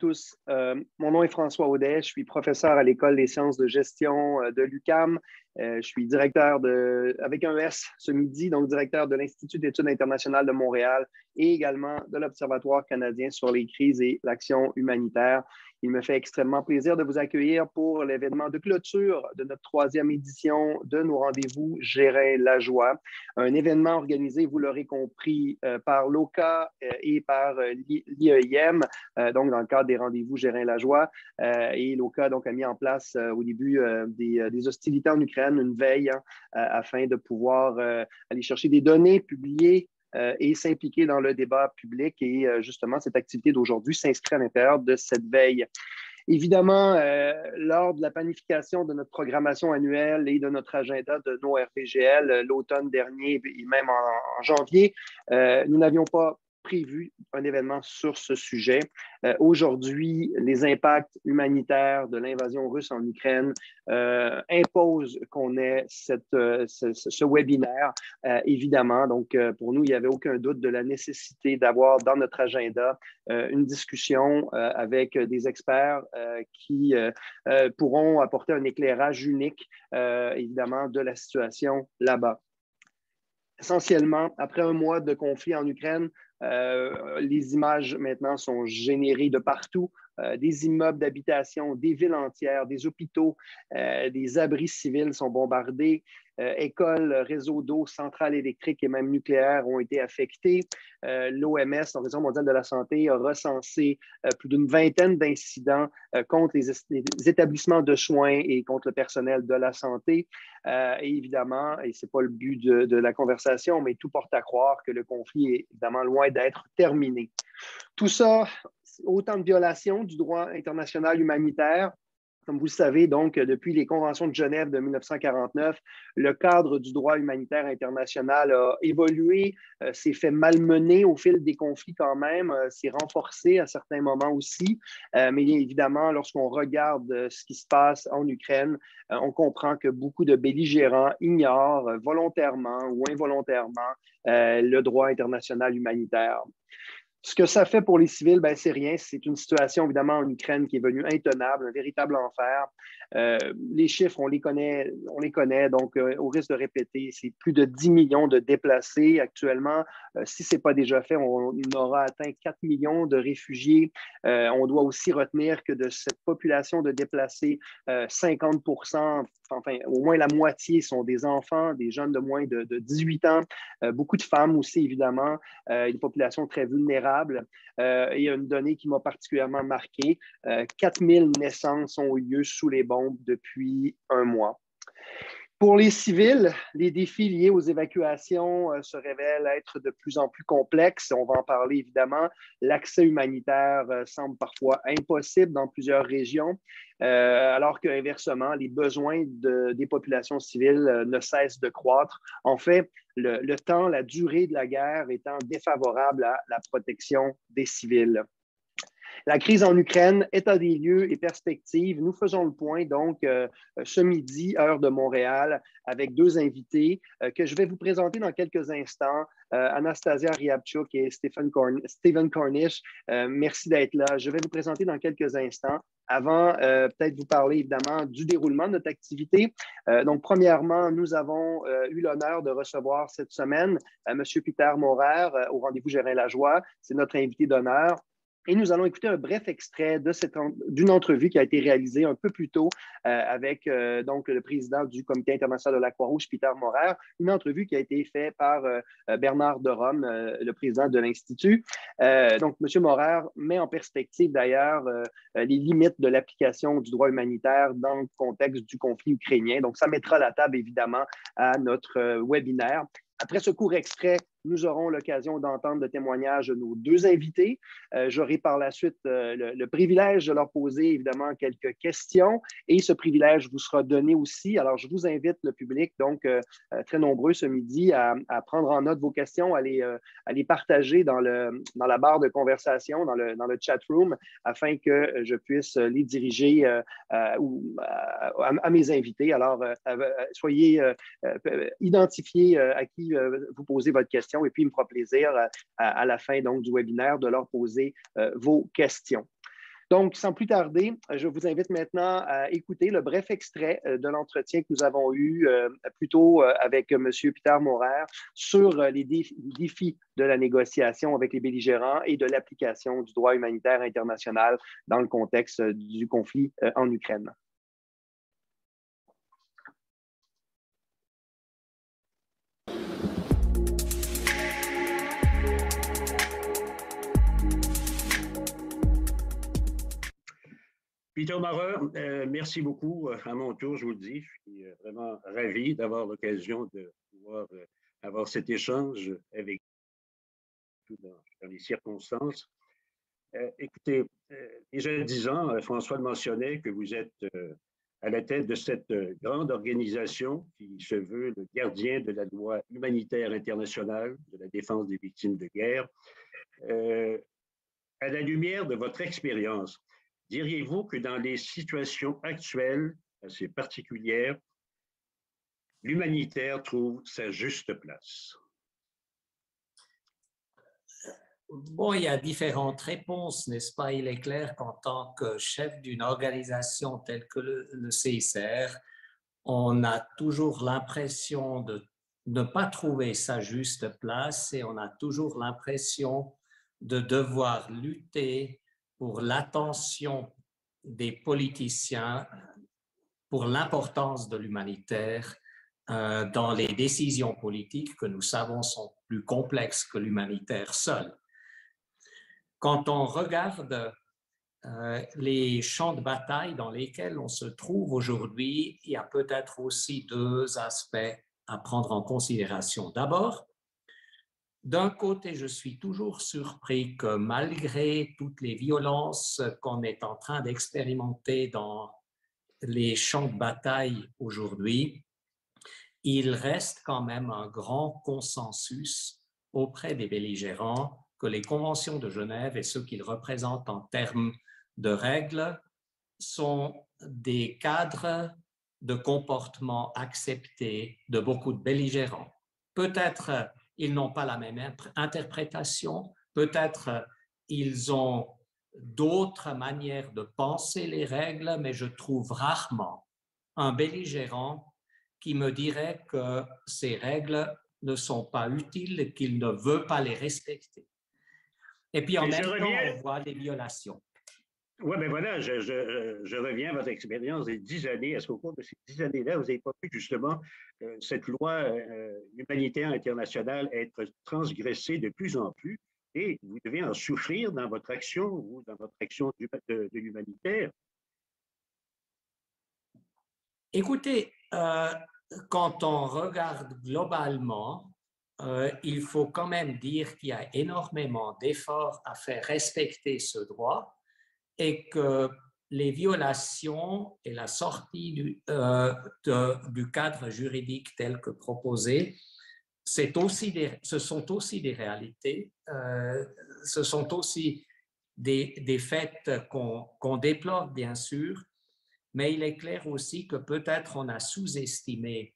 tous. Mon nom est François Audet. Je suis professeur à l'École des sciences de gestion de l'UQAM. Je suis directeur avec un S ce midi, donc directeur de l'Institut d'études internationales de Montréal et également de l'Observatoire canadien sur les crises et l'action humanitaire. Il me fait extrêmement plaisir de vous accueillir pour l'événement de clôture de notre 3e édition de nos rendez-vous Gérer la joie. Un événement organisé, vous l'aurez compris, par l'OCA et par l'IEIM, donc dans le cadre des rendez-vous Gérer la joie. Et l'OCA donc, a mis en place au début des hostilités en Ukraine, une veille afin de pouvoir aller chercher des données publiées et s'impliquer dans le débat public. Et justement, cette activité d'aujourd'hui s'inscrit à l'intérieur de cette veille. Évidemment, lors de la planification de notre programmation annuelle et de notre agenda de nos RVGL l'automne dernier et même en janvier, nous n'avions pas prévu un événement sur ce sujet. Aujourd'hui, les impacts humanitaires de l'invasion russe en Ukraine imposent qu'on ait ce webinaire, évidemment. Donc, pour nous, il n'y avait aucun doute de la nécessité d'avoir dans notre agenda une discussion avec des experts qui pourront apporter un éclairage unique, évidemment, de la situation là-bas. Essentiellement, après un mois de conflit en Ukraine, les images maintenant sont générées de partout, des immeubles d'habitation, des villes entières, des hôpitaux, des abris civils sont bombardés, écoles, réseaux d'eau, centrales électriques et même nucléaires ont été affectés. L'OMS, l'Organisation mondiale de la santé, a recensé plus d'une vingtaine d'incidents contre les établissements de soins et contre le personnel de la santé. Et évidemment, et ce n'est pas le but de la conversation, mais tout porte à croire que le conflit est évidemment loin d'être terminé. Tout ça, autant de violations du droit international humanitaire. Comme vous le savez, donc, depuis les conventions de Genève de 1949, le cadre du droit humanitaire international a évolué, s'est fait malmener au fil des conflits quand même, s'est renforcé à certains moments aussi. Mais évidemment, lorsqu'on regarde ce qui se passe en Ukraine, on comprend que beaucoup de belligérants ignorent volontairement ou involontairement le droit international humanitaire. Ce que ça fait pour les civils, ben, c'est rien. C'est une situation, évidemment, en Ukraine qui est venue intenable, un véritable enfer. Les chiffres, on les connaît. Donc, au risque de répéter, c'est plus de 10 millions de déplacés actuellement. Si ce n'est pas déjà fait, on aura atteint 4 millions de réfugiés. On doit aussi retenir que de cette population de déplacés, 50%, enfin, au moins la moitié sont des enfants, des jeunes de moins de 18 ans. Beaucoup de femmes aussi, évidemment. Une population très vulnérable. Et une donnée qui m'a particulièrement marqué, 4000 naissances ont eu lieu sous les bombes depuis un mois. Pour les civils, les défis liés aux évacuations se révèlent être de plus en plus complexes. On va en parler évidemment. L'accès humanitaire semble parfois impossible dans plusieurs régions, alors qu'inversement, les besoins des populations civiles ne cessent de croître. En fait, le temps, la durée de la guerre étant défavorable à la protection des civils. La crise en Ukraine, état des lieux et perspectives. Nous faisons le point donc ce midi, heure de Montréal, avec deux invités que je vais vous présenter dans quelques instants. Anastasia Ryabchuk et Stephen Cornish. Merci d'être là. Je vais vous présenter dans quelques instants. Avant, peut-être vous parler évidemment du déroulement de notre activité. Donc, premièrement, nous avons eu l'honneur de recevoir cette semaine M. Peter Maurer au rendez-vous Gérer la joie. C'est notre invité d'honneur. Et nous allons écouter un bref extrait d'une entrevue qui a été réalisée un peu plus tôt avec donc le président du Comité international de la Croix-Rouge, Peter Maurer, une entrevue qui a été faite par Bernard de Rome, le président de l'Institut. Donc, M. Maurer met en perspective d'ailleurs les limites de l'application du droit humanitaire dans le contexte du conflit ukrainien. Donc, ça mettra la table évidemment à notre webinaire. Après ce court extrait, nous aurons l'occasion d'entendre le témoignage de nos deux invités. J'aurai par la suite le privilège de leur poser évidemment quelques questions et ce privilège vous sera donné aussi. Alors, je vous invite, le public, donc très nombreux ce midi, à prendre en note vos questions, à les partager dans la barre de conversation, dans le chat room, afin que je puisse les diriger à mes invités. Alors, soyez identifiés à qui vous posez votre question et puis il me fera plaisir à la fin donc, du webinaire de leur poser vos questions. Donc, sans plus tarder, je vous invite maintenant à écouter le bref extrait de l'entretien que nous avons eu plus tôt avec M. Peter Maurer sur les défis de la négociation avec les belligérants et de l'application du droit humanitaire international dans le contexte du conflit en Ukraine. Peter Maurer, merci beaucoup. À mon tour, je vous le dis, je suis vraiment ravi d'avoir l'occasion de pouvoir avoir cet échange avec vous dans les circonstances. Écoutez, déjà 10 ans, François le mentionnait que vous êtes à la tête de cette grande organisation qui se veut le gardien de la loi humanitaire internationale, de la défense des victimes de guerre. À la lumière de votre expérience, diriez-vous que dans les situations actuelles assez particulières, l'humanitaire trouve sa juste place? Bon, il y a différentes réponses, n'est-ce pas? Il est clair qu'en tant que chef d'une organisation telle que le CICR, on a toujours l'impression de ne pas trouver sa juste place et on a toujours l'impression de devoir lutter pour l'attention des politiciens, pour l'importance de l'humanitaire dans les décisions politiques que nous savons sont plus complexes que l'humanitaire seul. Quand on regarde les champs de bataille dans lesquels on se trouve aujourd'hui, il y a peut-être aussi deux aspects à prendre en considération. D'abord, d'un côté, je suis toujours surpris que malgré toutes les violences qu'on est en train d'expérimenter dans les champs de bataille aujourd'hui, il reste quand même un grand consensus auprès des belligérants que les conventions de Genève et ce qu'ils représentent en termes de règles sont des cadres de comportement acceptés de beaucoup de belligérants. Peut-être ils n'ont pas la même interprétation, peut-être ils ont d'autres manières de penser les règles, mais je trouve rarement un belligérant qui me dirait que ces règles ne sont pas utiles et qu'il ne veut pas les respecter. Et puis en même temps, on voit des violations. Oui, mais voilà, je reviens à votre expérience des 10 années. Est-ce qu'au cours de ces 10 années-là, vous n'avez pas vu justement cette loi humanitaire internationale être transgressée de plus en plus et vous devez en souffrir dans votre action ou dans votre action de l'humanitaire? Écoutez, quand on regarde globalement, il faut quand même dire qu'il y a énormément d'efforts à faire respecter ce droit et que les violations et la sortie du cadre juridique tel que proposé, ce sont aussi des réalités, ce sont aussi des faits qu'on déplore bien sûr, mais il est clair aussi que peut-être on a sous-estimé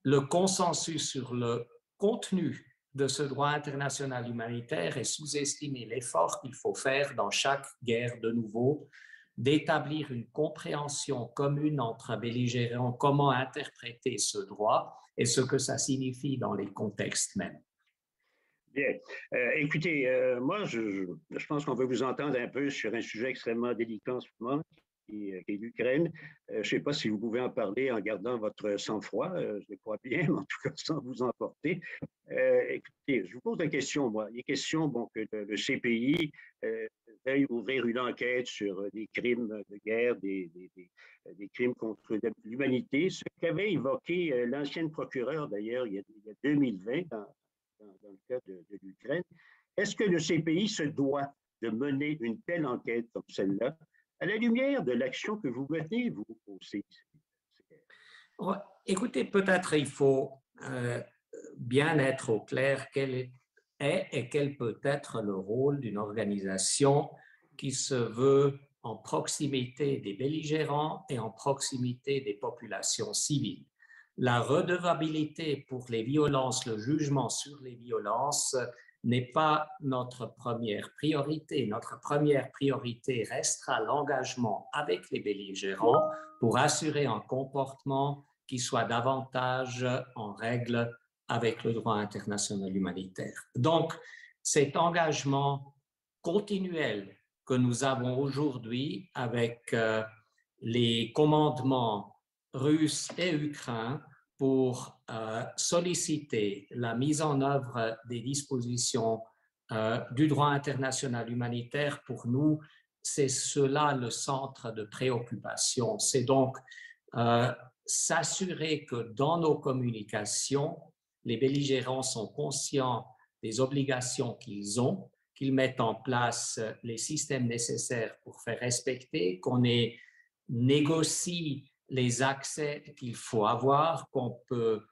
le consensus sur le contenu de ce droit international humanitaire et sous-estimer l'effort qu'il faut faire dans chaque guerre de nouveau, d'établir une compréhension commune entre belligérants, comment interpréter ce droit et ce que ça signifie dans les contextes mêmes. Bien. Écoutez, moi, je pense qu'on veut vous entendre un peu sur un sujet extrêmement délicat en ce moment, qui est l'Ukraine. Je ne sais pas si vous pouvez en parler en gardant votre sang-froid, je le crois bien, mais en tout cas sans vous emporter. Écoutez, je vous pose une question, moi. Il est question que le CPI veuille ouvrir une enquête sur des crimes de guerre, des crimes contre l'humanité, ce qu'avait évoqué l'ancienne procureure, d'ailleurs, il y a 2020, dans le cas de l'Ukraine. Est-ce que le CPI se doit de mener une telle enquête comme celle-là à la lumière de l'action que vous menez, vous aussi? Écoutez, peut-être il faut bien être au clair quel est et quel peut être le rôle d'une organisation qui se veut en proximité des belligérants et en proximité des populations civiles. La redevabilité pour les violences, le jugement sur les violences n'est pas notre première priorité. Notre première priorité restera l'engagement avec les belligérants pour assurer un comportement qui soit davantage en règle avec le droit international humanitaire. Donc, cet engagement continuel que nous avons aujourd'hui avec les commandements russes et ukrainiens pour solliciter la mise en œuvre des dispositions du droit international humanitaire, pour nous, c'est cela le centre de préoccupation. C'est donc s'assurer que dans nos communications, les belligérants sont conscients des obligations qu'ils ont, qu'ils mettent en place les systèmes nécessaires pour faire respecter, qu'on négocie les accès qu'il faut avoir, qu'on peut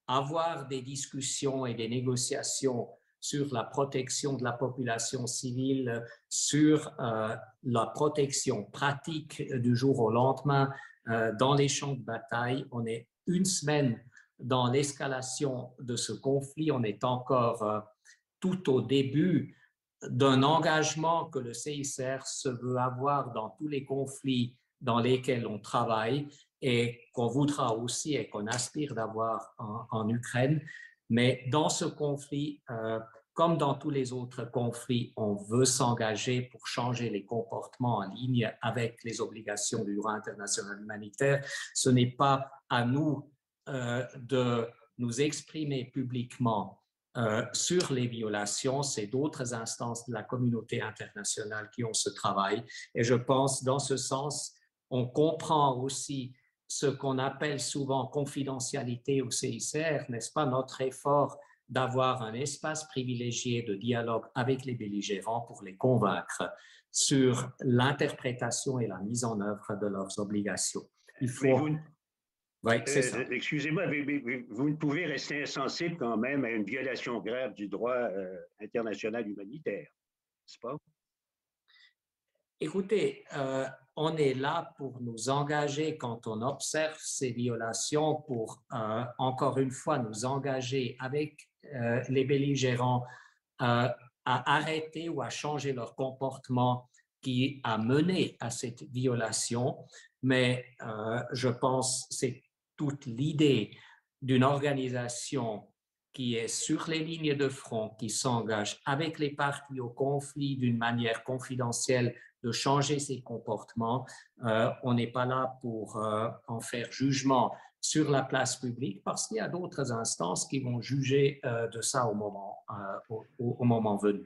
avoir des discussions et des négociations sur la protection de la population civile, sur la protection pratique du jour au lendemain dans les champs de bataille. On est une semaine dans l'escalation de ce conflit, on est encore tout au début d'un engagement que le CICR se veut avoir dans tous les conflits dans lesquels on travaille et qu'on voudra aussi et qu'on aspire d'avoir en Ukraine. Mais dans ce conflit, comme dans tous les autres conflits, on veut s'engager pour changer les comportements en ligne avec les obligations du droit international humanitaire. Ce n'est pas à nous de nous exprimer publiquement sur les violations, c'est d'autres instances de la communauté internationale qui ont ce travail. Et je pense, dans ce sens, on comprend aussi ce qu'on appelle souvent confidentialité au CICR, n'est-ce pas, notre effort d'avoir un espace privilégié de dialogue avec les belligérants pour les convaincre sur l'interprétation et la mise en œuvre de leurs obligations. Il faut... Oui, c'est ça. Excusez-moi, vous ne pouvez rester insensible quand même à une violation grave du droit international humanitaire, n'est-ce pas? Écoutez, on est là pour nous engager quand on observe ces violations, pour encore une fois nous engager avec les belligérants à arrêter ou à changer leur comportement qui a mené à cette violation. Mais je pense que c'est toute l'idée d'une organisation qui est sur les lignes de front, qui s'engage avec les parties au conflit d'une manière confidentielle, de changer ses comportements. On n'est pas là pour en faire jugement sur la place publique, parce qu'il y a d'autres instances qui vont juger de ça au moment venu.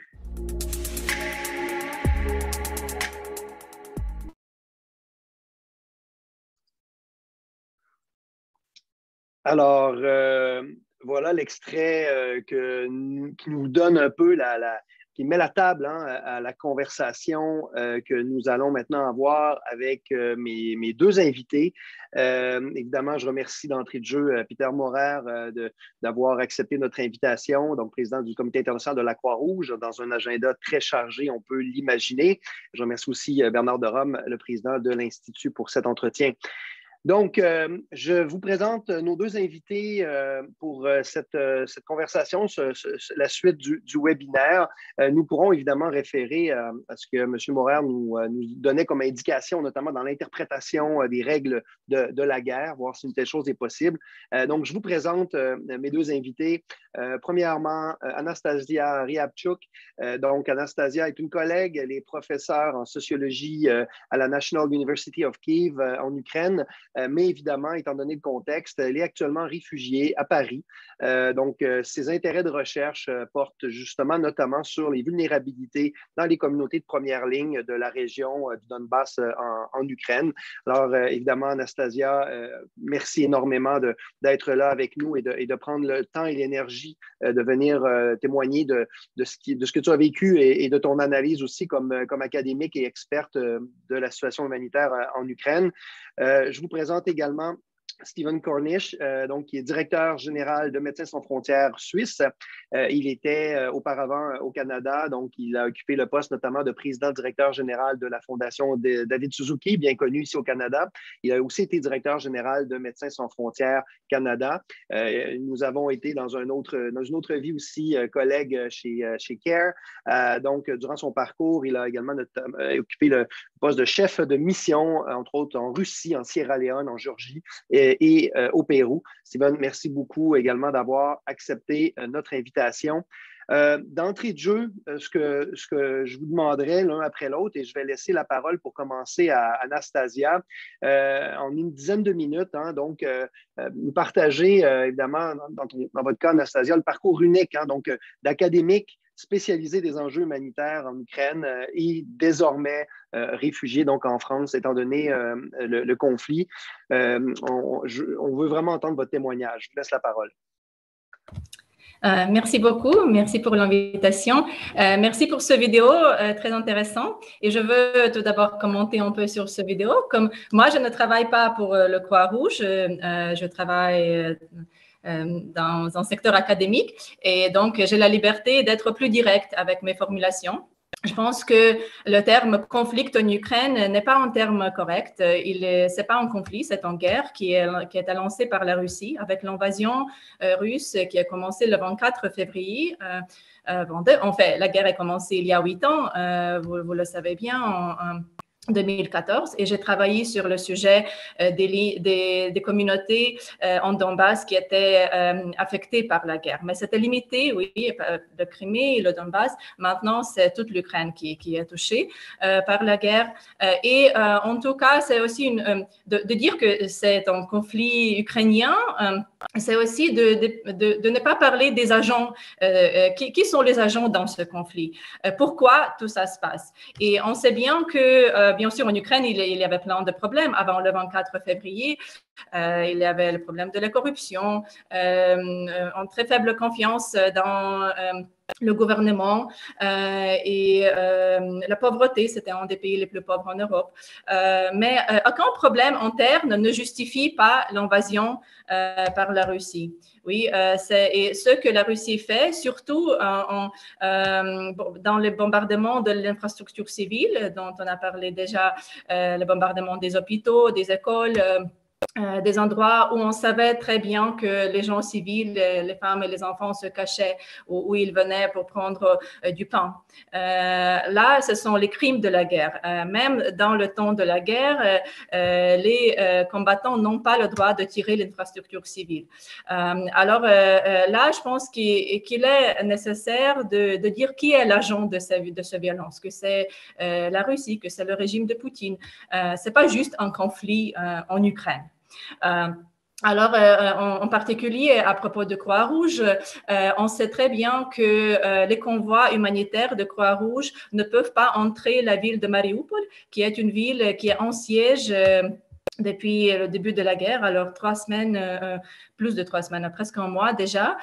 Alors, voilà l'extrait qui nous donne un peu qui met la table à la conversation que nous allons maintenant avoir avec mes deux invités. Évidemment, je remercie d'entrée de jeu Peter Maurer d'avoir accepté notre invitation, donc président du Comité international de la Croix-Rouge, dans un agenda très chargé, on peut l'imaginer. Je remercie aussi Bernard de Rome, le président de l'Institut, pour cet entretien. Donc, je vous présente nos deux invités pour cette conversation, la suite du webinaire. Nous pourrons évidemment référer à ce que M. Maurer nous donnait comme indication, notamment dans l'interprétation des règles de la guerre, voir si une telle chose est possible. Donc, je vous présente mes deux invités. Premièrement, Anastasia Ryabchuk. Donc, Anastasia est une collègue, elle est professeure en sociologie à la National University of Kyiv en Ukraine. Mais évidemment, étant donné le contexte, elle est actuellement réfugiée à Paris. Donc, ses intérêts de recherche portent justement notamment sur les vulnérabilités dans les communautés de première ligne de la région du Donbass en Ukraine. Alors, évidemment, Anastasia, merci énormément d'être là avec nous et de prendre le temps et l'énergie de venir témoigner de ce que tu as vécu et de ton analyse aussi comme académique et experte de la situation humanitaire en Ukraine. Je vous présente également Stephen Cornish, donc, qui est directeur général de Médecins sans frontières suisse. Il était auparavant au Canada, donc il a occupé le poste notamment de président-directeur général de la Fondation de David Suzuki, bien connu ici au Canada. Il a aussi été directeur général de Médecins sans frontières Canada. Nous avons été dans une autre vie aussi collègues chez CARE. Donc, durant son parcours, il a également occupé le poste de chef de mission, entre autres en Russie, en Sierra Leone, en Géorgie et au Pérou. Stephen, merci beaucoup également d'avoir accepté notre invitation. D'entrée de jeu, ce que je vous demanderai l'un après l'autre, et je vais laisser la parole pour commencer à Anastasia en une dizaine de minutes. Donc, nous partager, évidemment, dans votre cas, Anastasia, le parcours unique, donc d'académique spécialisé des enjeux humanitaires en Ukraine et désormais réfugié donc en France, étant donné le conflit. On veut vraiment entendre votre témoignage. Je vous laisse la parole. Merci beaucoup, merci pour l'invitation. Merci pour ce vidéo très intéressant. Et je veux tout d'abord commenter un peu sur ce vidéo. Comme moi, je ne travaille pas pour le Croix-Rouge, je travaille dans un secteur académique et donc j'ai la liberté d'être plus directe avec mes formulations. Je pense que le terme conflit en Ukraine n'est pas un terme correct. C'est pas un conflit, c'est une guerre qui a été lancée par la Russie avec l'invasion russe qui a commencé le 24 février. En fait, la guerre a commencé il y a 8 ans, vous le savez bien, en 2014, et j'ai travaillé sur le sujet des communautés en Donbass qui étaient affectées par la guerre. Mais c'était limité, oui, le Crimée et le Donbass. Maintenant, c'est toute l'Ukraine qui est touchée par la guerre. En tout cas, c'est aussi de dire que c'est un conflit ukrainien, c'est aussi de ne pas parler des agents. Qui sont les agents dans ce conflit? Pourquoi tout ça se passe? Et on sait bien que bien sûr, en Ukraine, il y avait plein de problèmes. Avant le 24 février, il y avait le problème de la corruption, une très faible confiance dans le gouvernement et la pauvreté, c'était un des pays les plus pauvres en Europe. Mais aucun problème interne ne justifie pas l'invasion par la Russie. Oui, et ce que la Russie fait, surtout dans les bombardements de l'infrastructure civile, dont on a parlé déjà, le bombardement des hôpitaux, des écoles, des endroits où on savait très bien que les gens civils, les femmes et les enfants se cachaient, où ils venaient pour prendre du pain. Là, ce sont les crimes de la guerre. Même dans le temps de la guerre, les combattants n'ont pas le droit de tirer l'infrastructure civile. Alors là, je pense qu'il est nécessaire de dire qui est l'agent de cette violence, que c'est la Russie, que c'est le régime de Poutine. C'est pas juste un conflit en Ukraine. Alors, en particulier à propos de Croix-Rouge, on sait très bien que les convois humanitaires de Croix-Rouge ne peuvent pas entrer la ville de Mariupol, qui est une ville qui est en siège depuis le début de la guerre, alors 3 semaines, plus de 3 semaines, presque un mois déjà,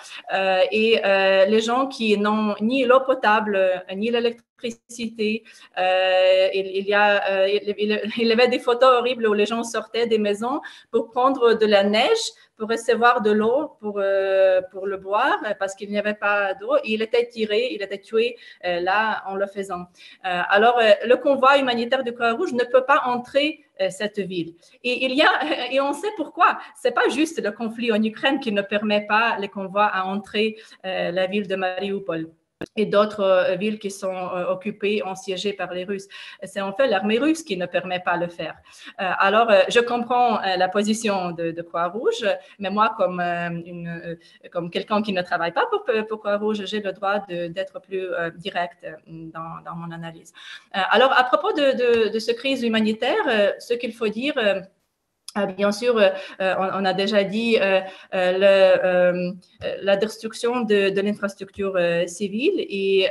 et les gens qui n'ont ni l'eau potable, ni l'électricité, il y avait des photos horribles où les gens sortaient des maisons pour prendre de la neige, pour recevoir de l'eau, pour le boire, parce qu'il n'y avait pas d'eau. Il était tiré, il était tué là en le faisant. Alors, le convoi humanitaire de Croix-Rouge ne peut pas entrer cette ville. Et on sait pourquoi. C'est pas juste le conflit en Ukraine qui ne permet pas les convois à entrer la ville de Mariupol et d'autres villes qui sont occupées, assiégées par les Russes. C'est en fait l'armée russe qui ne permet pas de le faire. Alors, je comprends la position de Croix-Rouge, mais moi, comme quelqu'un qui ne travaille pas pour Croix-Rouge, j'ai le droit d'être plus direct dans mon analyse. Alors, à propos de cette crise humanitaire, ce qu'il faut dire... Bien sûr, on a déjà dit la destruction de l'infrastructure civile et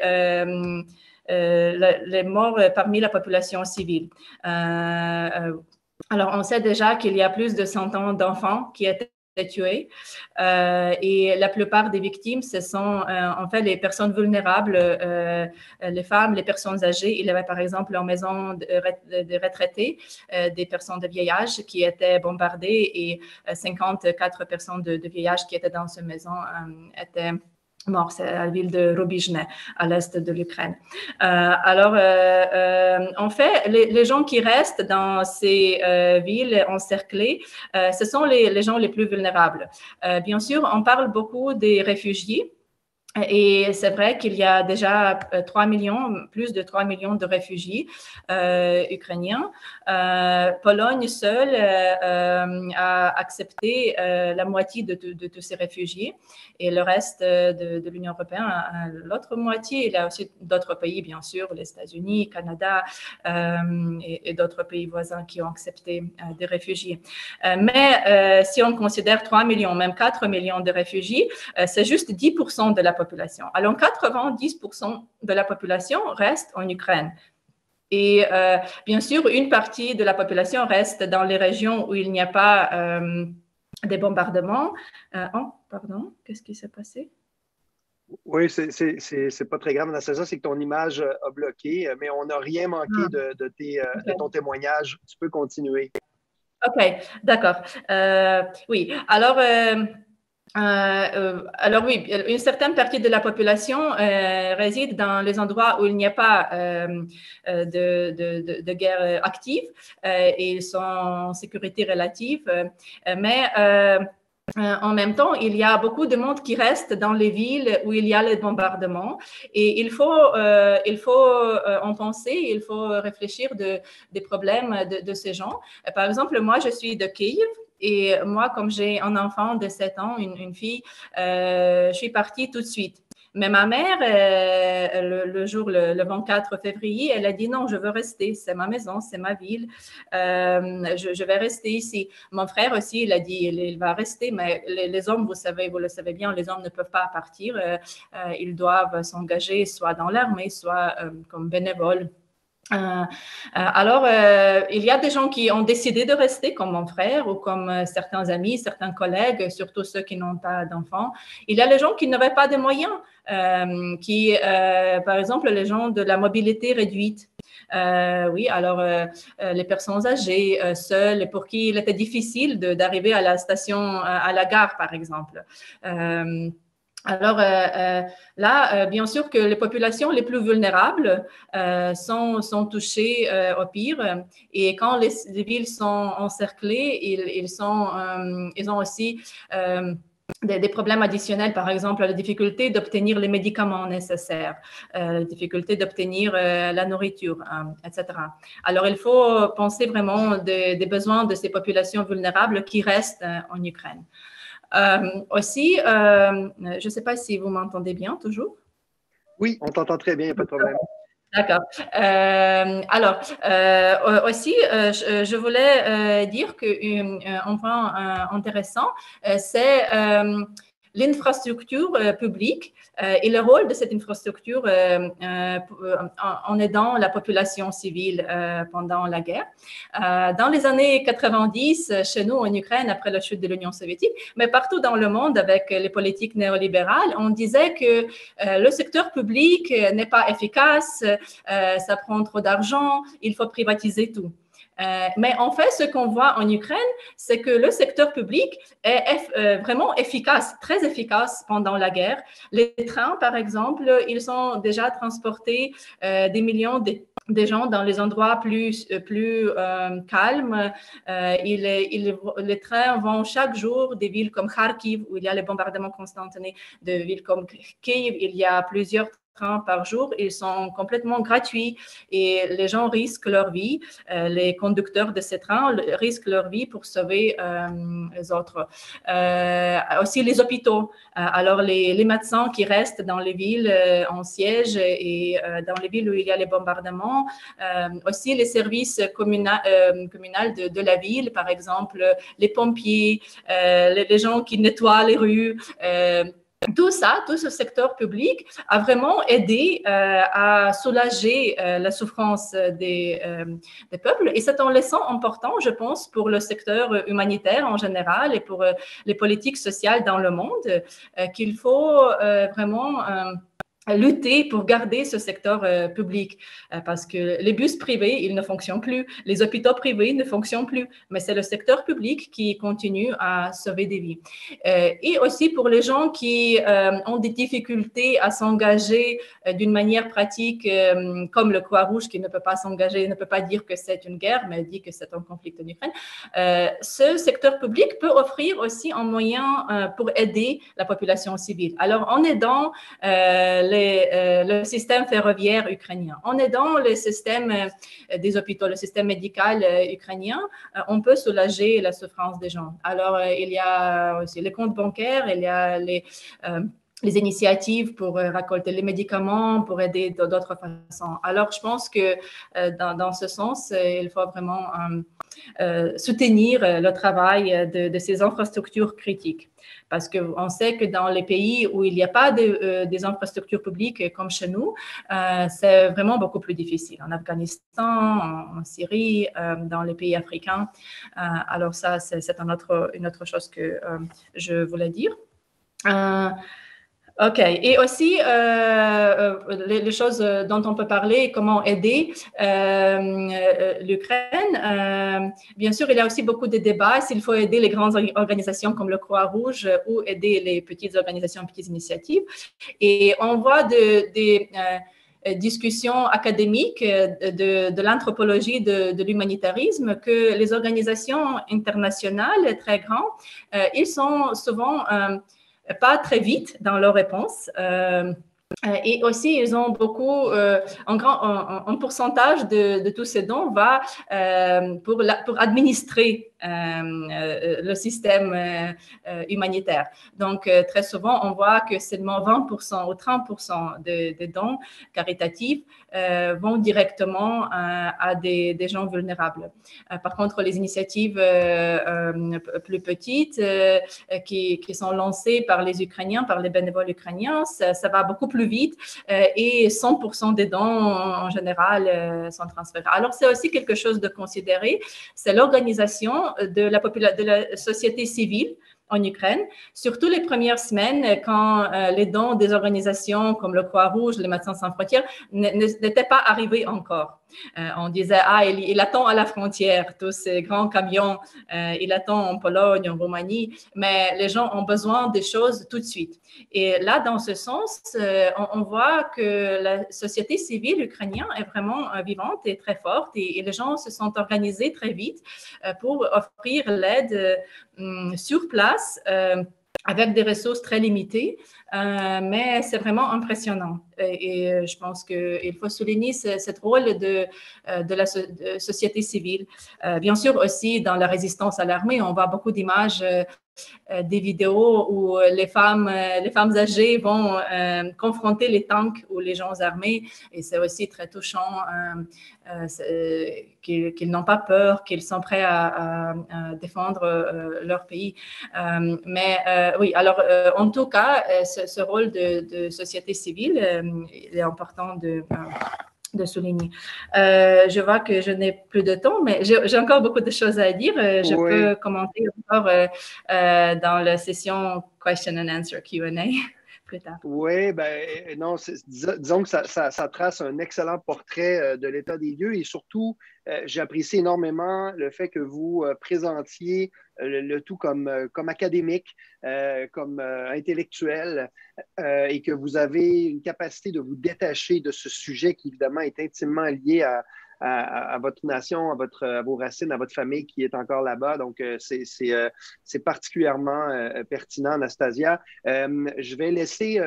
les morts parmi la population civile. Alors, on sait déjà qu'il y a plus de 100 ans d'enfants qui étaient tués. Et la plupart des victimes, ce sont en fait les personnes vulnérables, les femmes, les personnes âgées. Il y avait par exemple en maison de retraités, des personnes de vieil âge qui étaient bombardées et 54 personnes de vieil âge qui étaient dans ces maisons étaient morts. C'est la ville de Rubizhne, à l'est de l'Ukraine. En fait, les gens qui restent dans ces villes encerclées, ce sont les gens les plus vulnérables. Bien sûr, on parle beaucoup des réfugiés. Et c'est vrai qu'il y a déjà 3 millions, plus de 3 millions de réfugiés ukrainiens. Pologne seule a accepté la moitié de tous ces réfugiés et le reste de l'Union européenne, l'autre moitié. Il y a aussi d'autres pays, bien sûr, les États-Unis, Canada et d'autres pays voisins qui ont accepté des réfugiés. Mais si on considère 3 millions, même 4 millions de réfugiés, c'est juste 10% de la population. Alors, 90% de la population reste en Ukraine. Et bien sûr, une partie de la population reste dans les régions où il n'y a pas des bombardements. Oh, pardon, qu'est-ce qui s'est passé? Oui, c'est pas très grave, Anastasia, c'est que ton image a bloqué, mais on n'a rien manqué de ton témoignage. Tu peux continuer. OK, d'accord. Oui, alors oui, une certaine partie de la population réside dans les endroits où il n'y a pas de guerre active et ils sont en sécurité relative. Mais en même temps, il y a beaucoup de monde qui reste dans les villes où il y a les bombardements et il faut en penser, il faut réfléchir des problèmes de ces gens. Par exemple, moi, je suis de Kiev. Et moi, comme j'ai un enfant de 7 ans, une fille, je suis partie tout de suite. Mais ma mère, le 24 février, elle a dit non, je veux rester, c'est ma maison, c'est ma ville, je vais rester ici. Mon frère aussi, il a dit, il va rester, mais les hommes, vous le savez bien, les hommes ne peuvent pas partir, ils doivent s'engager soit dans l'armée, soit comme bénévoles. Il y a des gens qui ont décidé de rester, comme mon frère ou comme certains amis, certains collègues, surtout ceux qui n'ont pas d'enfants. Il y a les gens qui n'avaient pas de moyens, par exemple, les gens de la mobilité réduite. Oui, alors les personnes âgées, seules, pour qui il était difficile d'arriver à la station, à la gare, par exemple. Là, bien sûr que les populations les plus vulnérables sont touchées au pire. Et quand les villes sont encerclées, ils ont aussi des problèmes additionnels, par exemple la difficulté d'obtenir les médicaments nécessaires, la difficulté d'obtenir la nourriture, etc. Alors, il faut penser vraiment des besoins de ces populations vulnérables qui restent en Ukraine. Aussi, je ne sais pas si vous m'entendez bien toujours. Oui, on t'entend très bien, il n'y a pas de problème. D'accord. Aussi, je voulais dire qu'un point intéressant, c'est l'infrastructure publique et le rôle de cette infrastructure en aidant la population civile pendant la guerre. Dans les années 90, chez nous en Ukraine, après la chute de l'Union soviétique, mais partout dans le monde avec les politiques néolibérales, on disait que le secteur public n'est pas efficace, ça prend trop d'argent, il faut privatiser tout. Mais en fait, ce qu'on voit en Ukraine, c'est que le secteur public est vraiment efficace, très efficace pendant la guerre. Les trains, par exemple, ils ont déjà transporté des millions de gens dans les endroits plus calmes. Les trains vont chaque jour des villes comme Kharkiv, où il y a les bombardements constantinés, de villes comme Kiev, il y a plusieurs trains par jour, ils sont complètement gratuits et les gens risquent leur vie. Les conducteurs de ces trains risquent leur vie pour sauver les autres. Aussi les hôpitaux. Alors les médecins qui restent dans les villes en siège et dans les villes où il y a les bombardements. Aussi les services communaux de la ville, par exemple les pompiers, les gens qui nettoient les rues. tout ça, tout ce secteur public a vraiment aidé à soulager la souffrance des peuples. Et c'est un leçon important, je pense, pour le secteur humanitaire en général et pour les politiques sociales dans le monde, qu'il faut vraiment lutter pour garder ce secteur public parce que les bus privés, ils ne fonctionnent plus, les hôpitaux privés ne fonctionnent plus, mais c'est le secteur public qui continue à sauver des vies. Et aussi pour les gens qui ont des difficultés à s'engager d'une manière pratique, comme le Croix-Rouge qui ne peut pas s'engager, ne peut pas dire que c'est une guerre, mais dit que c'est un conflit en Ukraine, ce secteur public peut offrir aussi un moyen pour aider la population civile. Alors, en aidant le système ferroviaire ukrainien. En aidant le système des hôpitaux, le système médical ukrainien, on peut soulager la souffrance des gens. Alors, il y a aussi les comptes bancaires, il y a les initiatives pour récolter les médicaments, pour aider d'autres façons. Alors, je pense que dans ce sens, il faut vraiment soutenir le travail de ces infrastructures critiques. Parce qu'on sait que dans les pays où il n'y a pas des infrastructures publiques comme chez nous, c'est vraiment beaucoup plus difficile. En Afghanistan, en Syrie, dans les pays africains. Alors ça, c'est une autre chose que je voulais dire. OK. Et aussi, les choses dont on peut parler, comment aider l'Ukraine. Bien sûr, il y a aussi beaucoup de débats s'il faut aider les grandes organisations comme le Croix-Rouge ou aider les petites organisations, petites initiatives. Et on voit des discussions académiques de l'anthropologie de l'humanitarisme que les organisations internationales très grandes, ils sont souvent pas très vite dans leurs réponses. Et aussi, ils ont beaucoup, un pourcentage de tous ces dons va pour administrer le système humanitaire. Donc, très souvent, on voit que seulement 20% ou 30% des dons caritatifs vont directement à des gens vulnérables. Par contre, les initiatives plus petites qui sont lancées par les Ukrainiens, par les bénévoles ukrainiens, ça va beaucoup plus vite et 100% des dons en général sont transférés. Alors, c'est aussi quelque chose de considéré, c'est l'organisation de la société civile en Ukraine, surtout les premières semaines quand les dons des organisations comme le Croix-Rouge, les Médecins sans frontières n'étaient pas arrivés encore. On disait, il attend à la frontière, tous ces grands camions, il attend en Pologne, en Roumanie, mais les gens ont besoin des choses tout de suite. Et là, dans ce sens, on voit que la société civile ukrainienne est vraiment vivante et très forte et les gens se sont organisés très vite pour offrir l'aide sur place avec des ressources très limitées, mais c'est vraiment impressionnant. Et je pense qu'il faut souligner ce rôle de la société civile. Bien sûr, aussi, dans la résistance à l'armée, on voit beaucoup d'images, des vidéos où les femmes âgées vont confronter les tanks ou les gens armés. Et c'est aussi très touchant qu'ils n'ont pas peur, qu'ils sont prêts à défendre leur pays. Mais oui, alors en tout cas, ce rôle de société civile, il est important de souligner. Je vois que je n'ai plus de temps, mais j'ai encore beaucoup de choses à dire. Je peux commenter encore dans la session Question and Answer Q&A plus tard. Oui, non, disons que ça trace un excellent portrait de l'état des lieux et surtout, j'apprécie énormément le fait que vous présentiez le tout comme académique, comme intellectuel et que vous avez une capacité de vous détacher de ce sujet qui, évidemment, est intimement lié à votre nation, à vos racines, à votre famille qui est encore là-bas. Donc, c'est particulièrement pertinent, Anastasia. Je vais laisser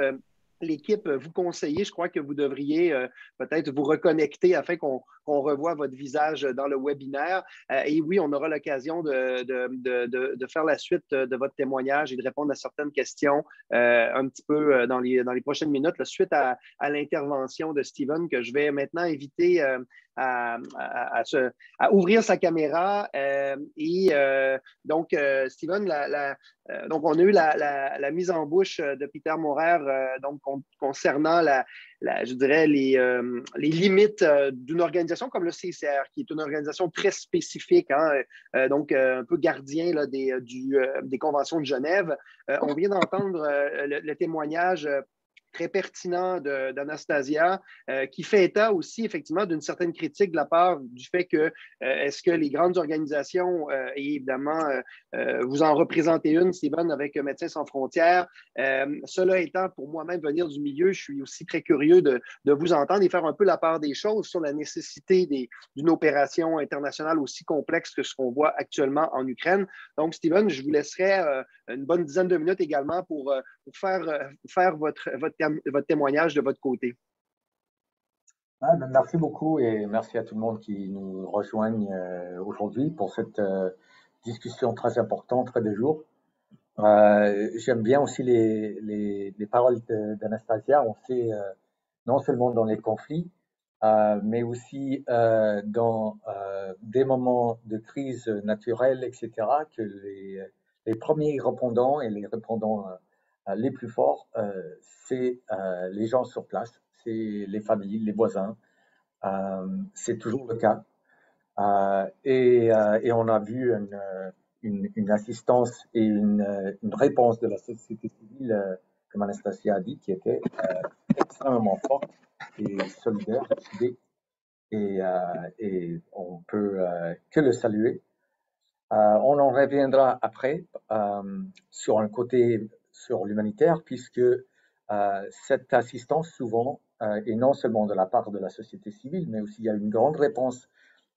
l'équipe vous conseiller. Je crois que vous devriez peut-être vous reconnecter afin qu'on qu'on revoit votre visage dans le webinaire. Et oui, on aura l'occasion de faire la suite de votre témoignage et de répondre à certaines questions un petit peu dans les prochaines minutes, là, suite à l'intervention de Steven, que je vais maintenant inviter à ouvrir sa caméra. Donc, Steven, donc on a eu la mise en bouche de Peter Maurer donc, concernant je dirais, les limites d'une organisation comme le CICR, qui est une organisation très spécifique, hein, donc un peu gardien là, des conventions de Genève. On vient d'entendre le témoignage très pertinent d'Anastasia, qui fait état aussi, effectivement, d'une certaine critique de la part du fait que est-ce que les grandes organisations, et évidemment, vous en représentez une, Steven, avec Médecins sans frontières, cela étant, pour moi-même, venir du milieu, je suis aussi très curieux de vous entendre et faire un peu la part des choses sur la nécessité d'une opération internationale aussi complexe que ce qu'on voit actuellement en Ukraine. Donc, Steven, je vous laisserai une bonne dizaine de minutes également pour faire votre témoignage de votre côté. Merci beaucoup et merci à tout le monde qui nous rejoigne aujourd'hui pour cette discussion très importante, très de jour. J'aime bien aussi les paroles d'Anastasia. On sait non seulement dans les conflits, mais aussi dans des moments de crise naturelle, etc., que les premiers répondants et les répondants les plus forts, c'est les gens sur place, c'est les familles, les voisins. C'est toujours le cas. Et on a vu une assistance et une réponse de la société civile, comme Anastasia a dit, qui était extrêmement forte et solidaire, et on peut que le saluer. On en reviendra après sur un côté sur l'humanitaire, puisque cette assistance souvent est non seulement de la part de la société civile, mais aussi il y a une grande réponse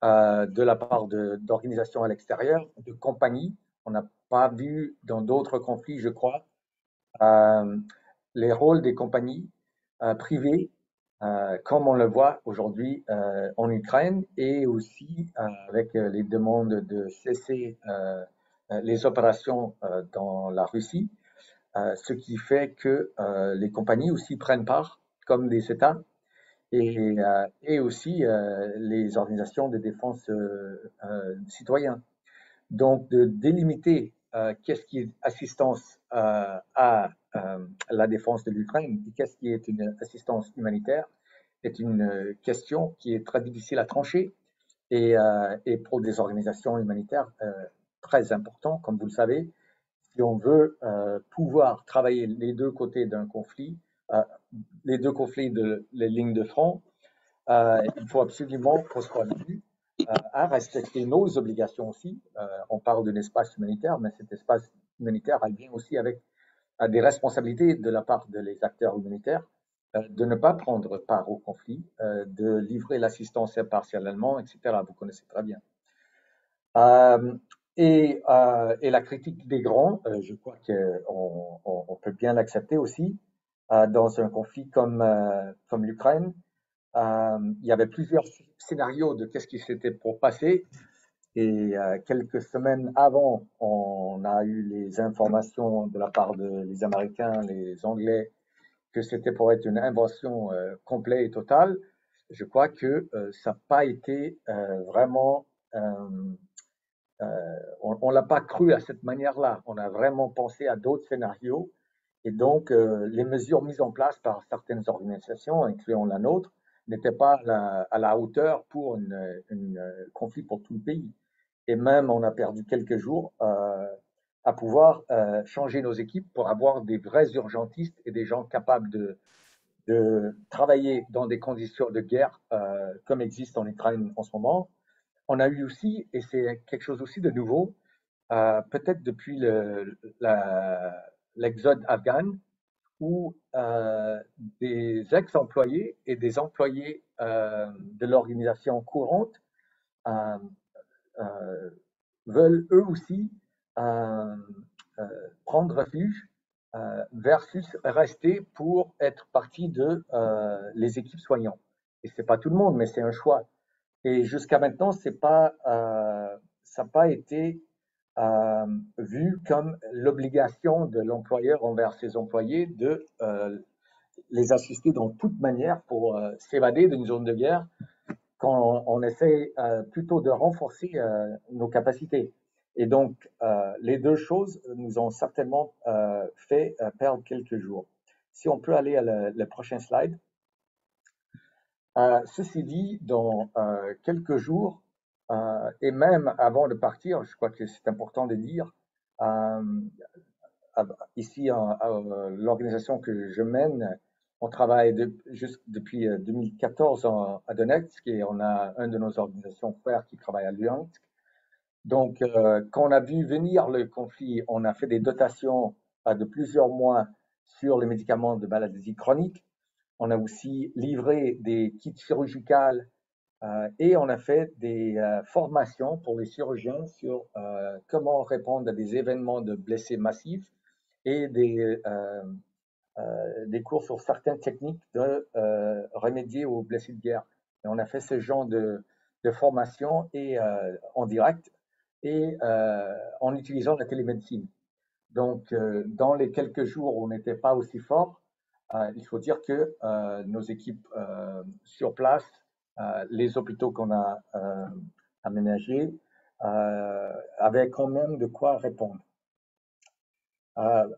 de la part d'organisations à l'extérieur, de compagnies. On n'a pas vu dans d'autres conflits, je crois, les rôles des compagnies privées, comme on le voit aujourd'hui en Ukraine, et aussi avec les demandes de cesser les opérations dans la Russie, ce qui fait que les compagnies aussi prennent part, comme des États, et aussi les organisations de défense citoyens. Donc, de délimiter qu'est-ce qui est assistance à la défense de l'Ukraine et qu'est-ce qui est une assistance humanitaire est une question qui est très difficile à trancher et pour des organisations humanitaires très importantes, comme vous le savez. Si on veut pouvoir travailler les deux côtés d'un conflit, les deux conflits les lignes de front, il faut absolument qu'on soit venu à respecter nos obligations aussi. On parle d'un espace humanitaire, mais cet espace humanitaire, elle vient aussi avec des responsabilités de la part des acteurs humanitaires, de ne pas prendre part au conflit, de livrer l'assistance impartialement, etc. Vous connaissez très bien. Et la critique des grands, je crois qu'on peut bien l'accepter aussi, dans un conflit comme l'Ukraine. Il y avait plusieurs scénarios de qu'est-ce qui s'était pour passer. Et quelques semaines avant, on a eu les informations de la part des Américains, les Anglais, que c'était pour être une invasion complète et totale. Je crois que ça n'a pas été vraiment... on ne l'a pas cru à cette manière-là. On a vraiment pensé à d'autres scénarios. Et donc, les mesures mises en place par certaines organisations, incluant la nôtre, n'étaient pas à la hauteur pour un conflit pour tout le pays. Et même, on a perdu quelques jours à pouvoir changer nos équipes pour avoir des vrais urgentistes et des gens capables de travailler dans des conditions de guerre comme existe en Ukraine en ce moment. On a eu aussi, et c'est quelque chose aussi de nouveau, peut-être depuis l'exode afghan, où des ex-employés et des employés de l'organisation courante veulent eux aussi prendre refuge versus rester pour être partie de les équipes soignantes. Et ce n'est pas tout le monde, mais c'est un choix. Et jusqu'à maintenant, ça n'a pas été vu comme l'obligation de l'employeur envers ses employés de les assister dans toute manière pour s'évader d'une zone de guerre quand on essaie plutôt de renforcer nos capacités. Et donc, les deux choses nous ont certainement fait perdre quelques jours. Si on peut aller à le prochain slide. Ceci dit, dans quelques jours, et même avant de partir, je crois que c'est important de dire, ici, l'organisation que je mène, on travaille juste depuis 2014 à Donetsk et on a une de nos organisations frères qui travaille à Luhansk. Donc, quand on a vu venir le conflit, on a fait des dotations de plusieurs mois sur les médicaments de maladies chroniques. On a aussi livré des kits chirurgicaux et on a fait des formations pour les chirurgiens sur comment répondre à des événements de blessés massifs et des cours sur certaines techniques de remédier aux blessés de guerre. Et on a fait ce genre de formation et en direct et en utilisant la télémédecine. Donc, dans les quelques jours où on n'était pas aussi fort, il faut dire que nos équipes sur place, les hôpitaux qu'on a aménagés, avaient quand même de quoi répondre.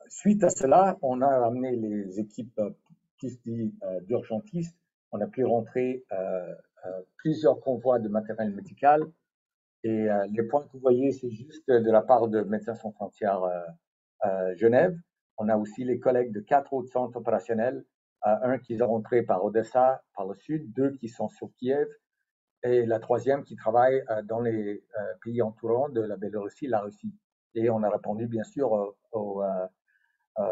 Suite à cela, on a amené les équipes plus d'urgentistes. On a pu rentrer plusieurs convois de matériel médical. Et les points que vous voyez, c'est juste de la part de Médecins sans frontières Genève. On a aussi les collègues de 4 autres centres opérationnels, un qui est rentré par Odessa, par le sud, 2 qui sont sur Kiev, et la troisième qui travaille dans les pays entourants de la Biélorussie, la Russie. Et on a répondu bien sûr aux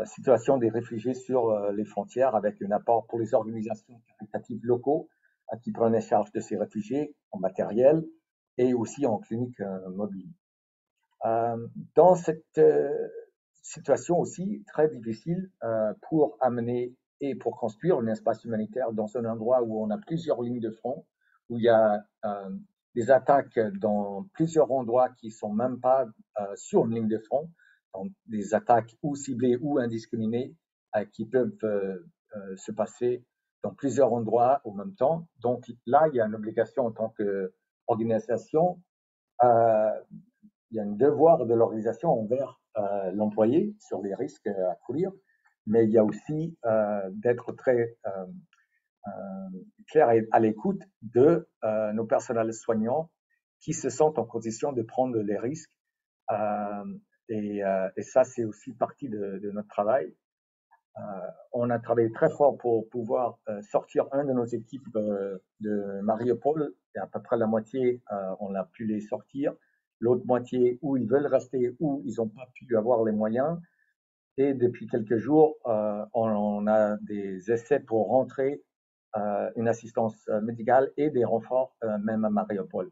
situations des réfugiés sur les frontières avec un apport pour les organisations caritatives locaux qui prenaient charge de ces réfugiés en matériel et aussi en clinique mobile. Dans cette situation aussi très difficile pour amener et pour construire un espace humanitaire dans un endroit où on a plusieurs lignes de front, où il y a des attaques dans plusieurs endroits qui sont même pas sur une ligne de front, donc des attaques ou ciblées ou indiscriminées qui peuvent se passer dans plusieurs endroits en même temps. Donc là, il y a une obligation en tant qu'organisation, il y a un devoir de l'organisation envers l'employé sur les risques à courir, mais il y a aussi d'être très clair et à l'écoute de nos personnels soignants qui se sentent en position de prendre les risques. Et ça, c'est aussi partie de notre travail. On a travaillé très fort pour pouvoir sortir un de nos équipes de Mariupol, et à peu près la moitié, on a pu les sortir. L'autre moitié, où ils veulent rester, où ils n'ont pas pu avoir les moyens. Et depuis quelques jours, on a des essais pour rentrer une assistance médicale et des renforts même à Mariupol.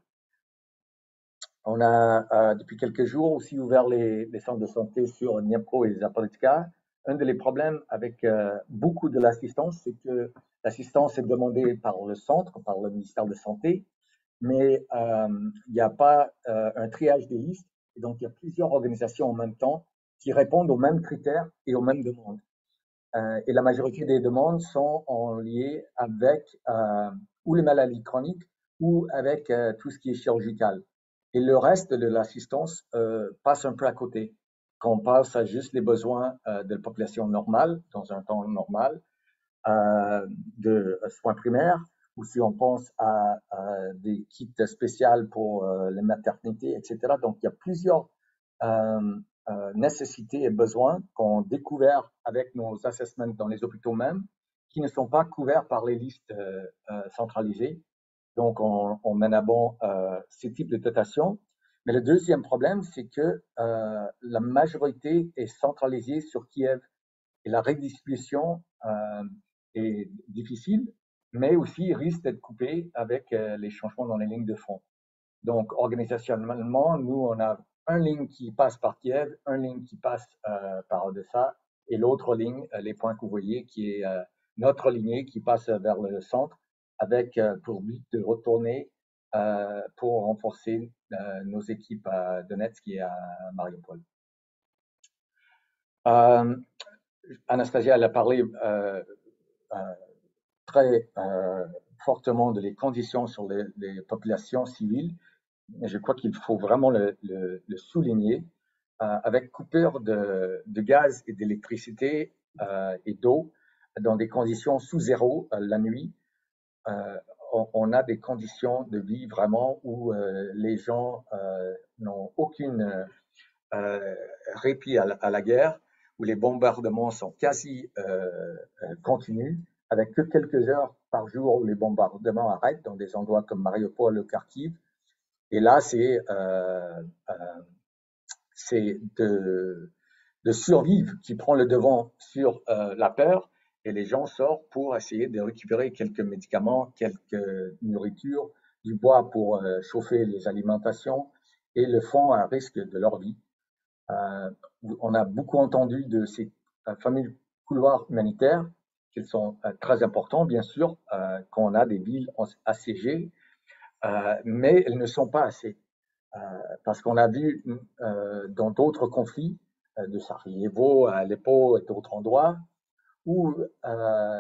On a depuis quelques jours aussi ouvert les centres de santé sur Dniepro et Zaporizhzhia. Un des problèmes avec beaucoup de l'assistance, c'est que l'assistance est demandée par le centre, par le ministère de la Santé, mais il n'y a pas un triage des listes. Et donc, il y a plusieurs organisations en même temps qui répondent aux mêmes critères et aux mêmes demandes. Et la majorité des demandes sont en lien avec ou les maladies chroniques ou avec tout ce qui est chirurgical. Et le reste de l'assistance passe un peu à côté. Quand on passe à juste les besoins de la population normale, dans un temps normal, de soins primaires, ou si on pense à des kits spéciaux pour les maternités, etc. Donc, il y a plusieurs nécessités et besoins qu'on a découverts avec nos assessments dans les hôpitaux même, qui ne sont pas couverts par les listes centralisées. Donc, on mène à bon ces types de dotations. Mais le deuxième problème, c'est que la majorité est centralisée sur Kiev et la redistribution est difficile, mais aussi risque d'être coupée avec les changements dans les lignes de front. Donc, organisationnellement, nous, on a une ligne qui passe par Kiev, une ligne qui passe par Odessa, et l'autre ligne, les points que vous voyez, qui est notre lignée qui passe vers le centre, avec pour but de retourner pour renforcer nos équipes à Donetsk et à Mariupol. Anastasia, elle a parlé très fortement de les conditions sur les populations civiles. Et je crois qu'il faut vraiment le souligner. Avec coupure de gaz et d'électricité et d'eau dans des conditions sous zéro la nuit, on a des conditions de vie vraiment où les gens n'ont aucune répit à la guerre, où les bombardements sont quasi continus, avec que quelques heures par jour où les bombardements arrêtent dans des endroits comme Mariupol ou Kharkiv. Et là, c'est de survivre qui prend le devant sur la peur, et les gens sortent pour essayer de récupérer quelques médicaments, quelques nourritures, du bois pour chauffer les alimentations, et le font à risque de leur vie. On a beaucoup entendu de ces fameux couloirs humanitaires, qui sont très importants, bien sûr, quand on a des villes assiégées, mais elles ne sont pas assez. Parce qu'on a vu dans d'autres conflits, de Sarajevo à Aleppo et d'autres endroits, où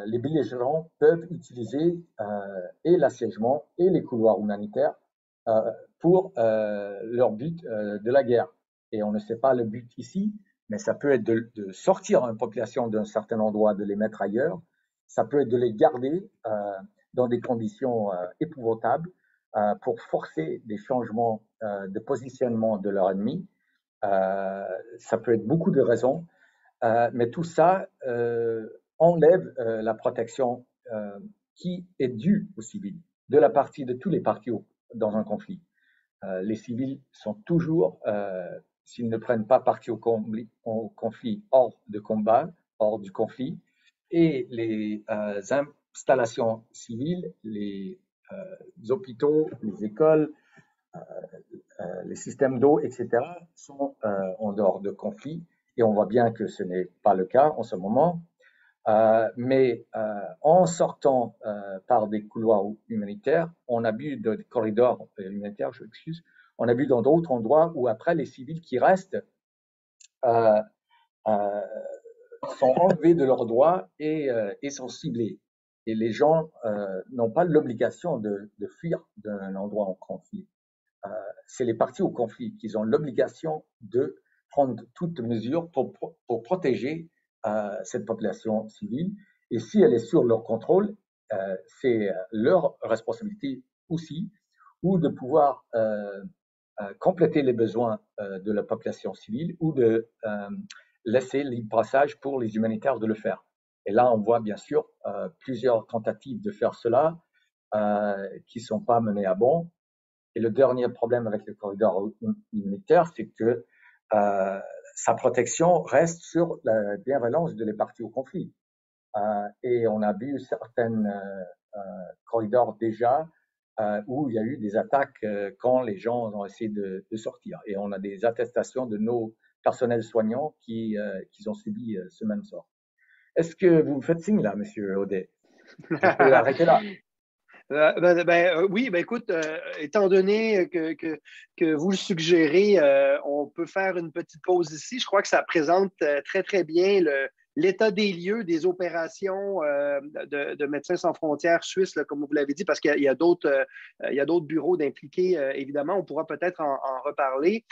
les belligérants peuvent utiliser et l'assiégement et les couloirs humanitaires pour leur but de la guerre. Et on ne sait pas le but ici, mais ça peut être de sortir une population d'un certain endroit, de les mettre ailleurs. Ça peut être de les garder dans des conditions épouvantables pour forcer des changements de positionnement de leur ennemi. Ça peut être beaucoup de raisons, mais tout ça enlève la protection qui est due aux civils, de la partie de tous les partis dans un conflit. Les civils sont toujours, s'ils ne prennent pas parti au conflit, hors de combat, hors du conflit, et les installations civiles, les hôpitaux, les écoles, les systèmes d'eau, etc., sont en dehors de conflit, et on voit bien que ce n'est pas le cas en ce moment. Mais en sortant par des couloirs humanitaires, on a vu des corridors humanitaires, je m'excuse, on a vu dans d'autres endroits où après les civils qui restent sont enlevés de leurs droits et sont ciblés. Et les gens n'ont pas l'obligation de fuir d'un endroit en conflit. C'est les partis au conflit qui ont l'obligation de prendre toutes mesures pour protéger cette population civile. Et si elle est sur leur contrôle, c'est leur responsabilité aussi, ou de pouvoir compléter les besoins de la population civile, ou de laisser libre passage pour les humanitaires de le faire. Et là, on voit bien sûr plusieurs tentatives de faire cela qui ne sont pas menées à bon. Et le dernier problème avec le corridor humanitaire, c'est que sa protection reste sur la bienveillance de les parties au conflit. Et on a vu certains corridors déjà où il y a eu des attaques quand les gens ont essayé de sortir. Et on a des attestations de nos personnels soignants qui ont subi ce même sort. Est-ce que vous me faites signe là, Monsieur Audet? Je peux arrêter là. Oui, écoute, étant donné que vous le suggérez, on peut faire une petite pause ici. Je crois que ça présente très, très bien l'état des lieux des opérations de Médecins sans frontières suisses, là, comme vous l'avez dit, parce qu'il y a d'autres bureaux d'impliqués, évidemment. On pourra peut-être en reparler.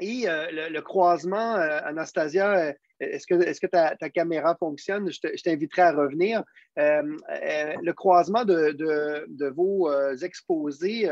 Et le croisement, Anastasia, est-ce que ta caméra fonctionne? Je t'inviterai à revenir. Le croisement de vos exposés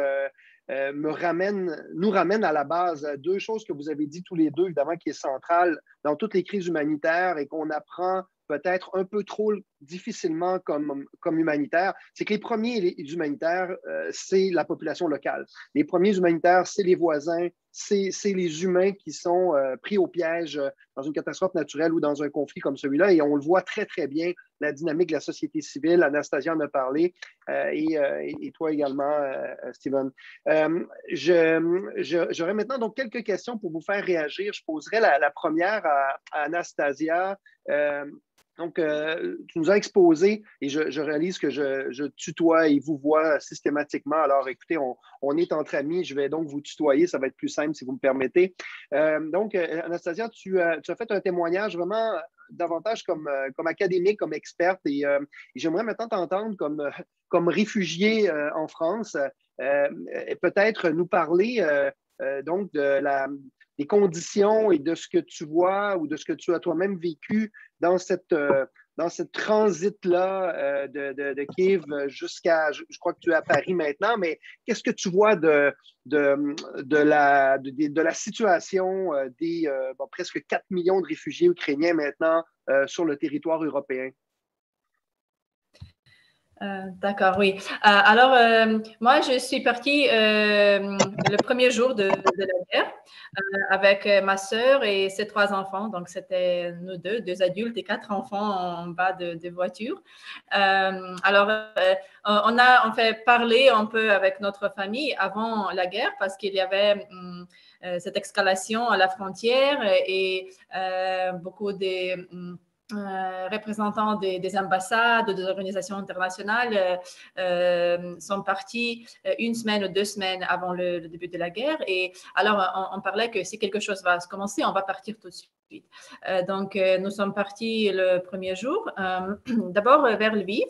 nous ramène à la base à deux choses que vous avez dit tous les deux, évidemment, qui est centrale dans toutes les crises humanitaires et qu'on apprend peut-être un peu trop difficilement comme humanitaire, c'est que les premiers humanitaires, c'est la population locale. Les premiers humanitaires, c'est les voisins, c'est les humains qui sont pris au piège dans une catastrophe naturelle ou dans un conflit comme celui-là. Et on le voit très, très bien, la dynamique de la société civile. Anastasia en a parlé et toi également, Steven. J'aurais maintenant donc quelques questions pour vous faire réagir. Je poserai la première à Anastasia. Donc, tu nous as exposé, et je réalise que je tutoie et vous vois systématiquement. Alors, écoutez, on est entre amis. Je vais donc vous tutoyer. Ça va être plus simple si vous me permettez. Donc, Anastasia, tu as fait un témoignage vraiment davantage comme académique, comme experte. Et j'aimerais maintenant t'entendre comme réfugié en France. Peut-être nous parler donc des conditions et de ce que tu vois ou de ce que tu as toi-même vécu dans cette transit-là de Kiev jusqu'à, je crois que tu es à Paris maintenant, mais qu'est-ce que tu vois de la situation des presque 4 millions de réfugiés ukrainiens maintenant sur le territoire européen? D'accord, oui. Alors, moi, je suis partie le premier jour de la guerre avec ma sœur et ses 3 enfants. Donc, c'était nous deux adultes et 4 enfants en bas de voiture. Alors, on a en fait parlé un peu avec notre famille avant la guerre parce qu'il y avait cette escalation à la frontière et beaucoup des représentants des ambassades, des organisations internationales sont partis 1 semaine ou 2 semaines avant le début de la guerre. Et alors, on parlait que si quelque chose va se commencer, on va partir tout de suite. Donc, nous sommes partis le premier jour, d'abord vers Lviv,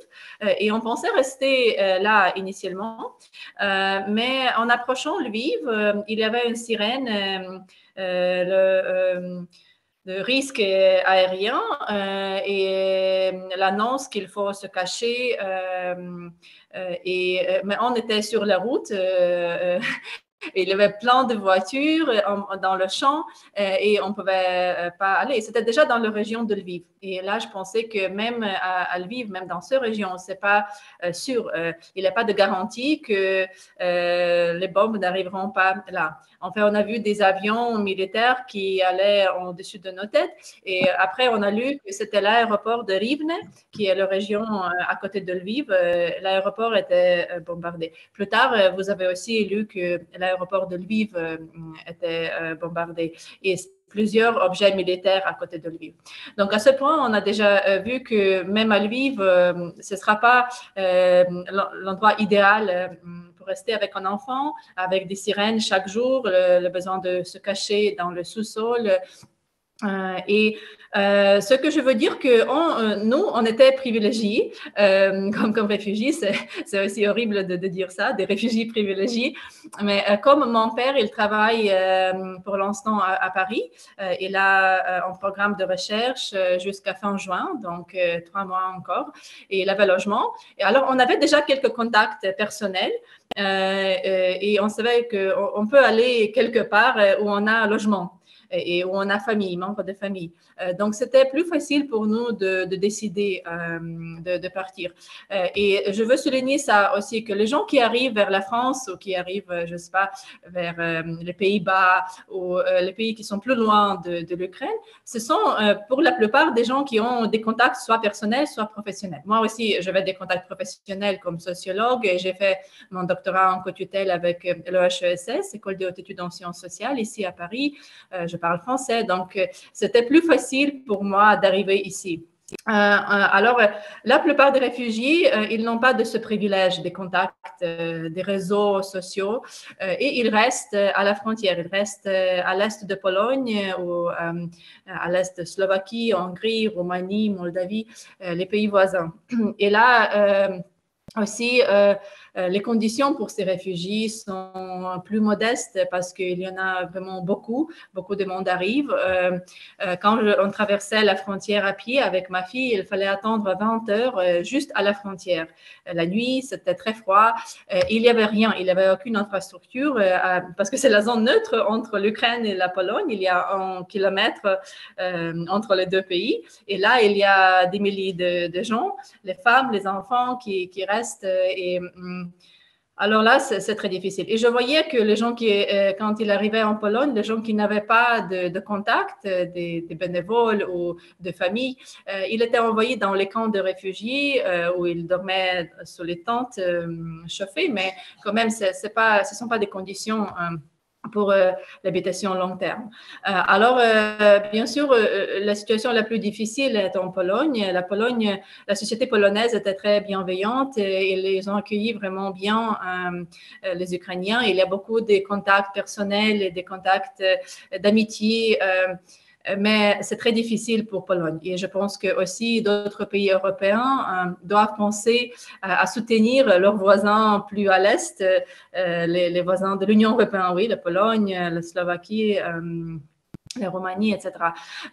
et on pensait rester là initialement. Mais en approchant Lviv, il y avait une sirène, de risque aérien et l'annonce qu'il faut se cacher. Mais on était sur la route. Il y avait plein de voitures dans le champ et on ne pouvait pas aller. C'était déjà dans la région de Lviv. Et là, je pensais que même à Lviv, même dans cette région, ce n'est pas sûr. Il n'y a pas de garantie que les bombes n'arriveront pas là. En fait, on a vu des avions militaires qui allaient au-dessus de nos têtes. Et après, on a lu que c'était l'aéroport de Rivne, qui est la région à côté de Lviv. L'aéroport était bombardé. Plus tard, vous avez aussi lu que l'aéroport de Lviv était bombardé et plusieurs objets militaires à côté de Lviv. Donc, à ce point, on a déjà vu que même à Lviv, ce ne sera pas l'endroit idéal pour rester avec un enfant, avec des sirènes chaque jour, le besoin de se cacher dans le sous-sol. Et ce que je veux dire que nous, on était privilégiés comme réfugiés. C'est aussi horrible de dire ça, des réfugiés privilégiés. Mais comme mon père, il travaille pour l'instant à Paris, il a un programme de recherche jusqu'à fin juin, donc 3 mois encore, et il avait logement. Et alors, on avait déjà quelques contacts personnels. Et on savait qu'on peut aller quelque part où on a un logement et où on a famille, membres de famille. Donc, c'était plus facile pour nous de décider de partir. Et je veux souligner ça aussi, que les gens qui arrivent vers la France ou qui arrivent, je ne sais pas, vers les Pays-Bas ou les pays qui sont plus loin de l'Ukraine, ce sont pour la plupart des gens qui ont des contacts soit personnels, soit professionnels. Moi aussi, j'avais des contacts professionnels comme sociologue et j'ai fait mon doctorat en co-tutelle avec l'EHESS, École de haute études en sciences sociales, ici à Paris. Je parle français, donc c'était plus facile pour moi d'arriver ici. Alors, la plupart des réfugiés, ils n'ont pas de ce privilège des contacts, des réseaux sociaux, et ils restent à la frontière. Ils restent à l'est de Pologne ou à l'est de Slovaquie, Hongrie, Roumanie, Moldavie, les pays voisins. Et là, aussi, les conditions pour ces réfugiés sont plus modestes parce qu'il y en a vraiment beaucoup de monde arrive. Quand on traversait la frontière à pied avec ma fille, il fallait attendre 20 heures juste à la frontière. La nuit, c'était très froid. Il n'y avait rien, il n'y avait aucune infrastructure parce que c'est la zone neutre entre l'Ukraine et la Pologne. Il y a 1 kilomètre entre les 2 pays. Et là, il y a des milliers de gens, les femmes, les enfants qui restent. Alors là, c'est très difficile. Et je voyais que les gens quand ils arrivaient en Pologne, les gens qui n'avaient pas de contact, des bénévoles ou de famille, ils étaient envoyés dans les camps de réfugiés où ils dormaient sous les tentes chauffées, mais quand même, ce ne sont pas des conditions pour l'habitation long terme. Alors, bien sûr, la situation la plus difficile est en Pologne. La société polonaise était très bienveillante et ils ont accueilli vraiment bien les Ukrainiens. Il y a beaucoup de contacts personnels et des contacts d'amitié. Mais c'est très difficile pour Pologne. Et je pense que aussi d'autres pays européens doivent penser à soutenir leurs voisins plus à l'est, les voisins de l'Union européenne, oui, la Pologne, la Slovaquie, la Roumanie, etc.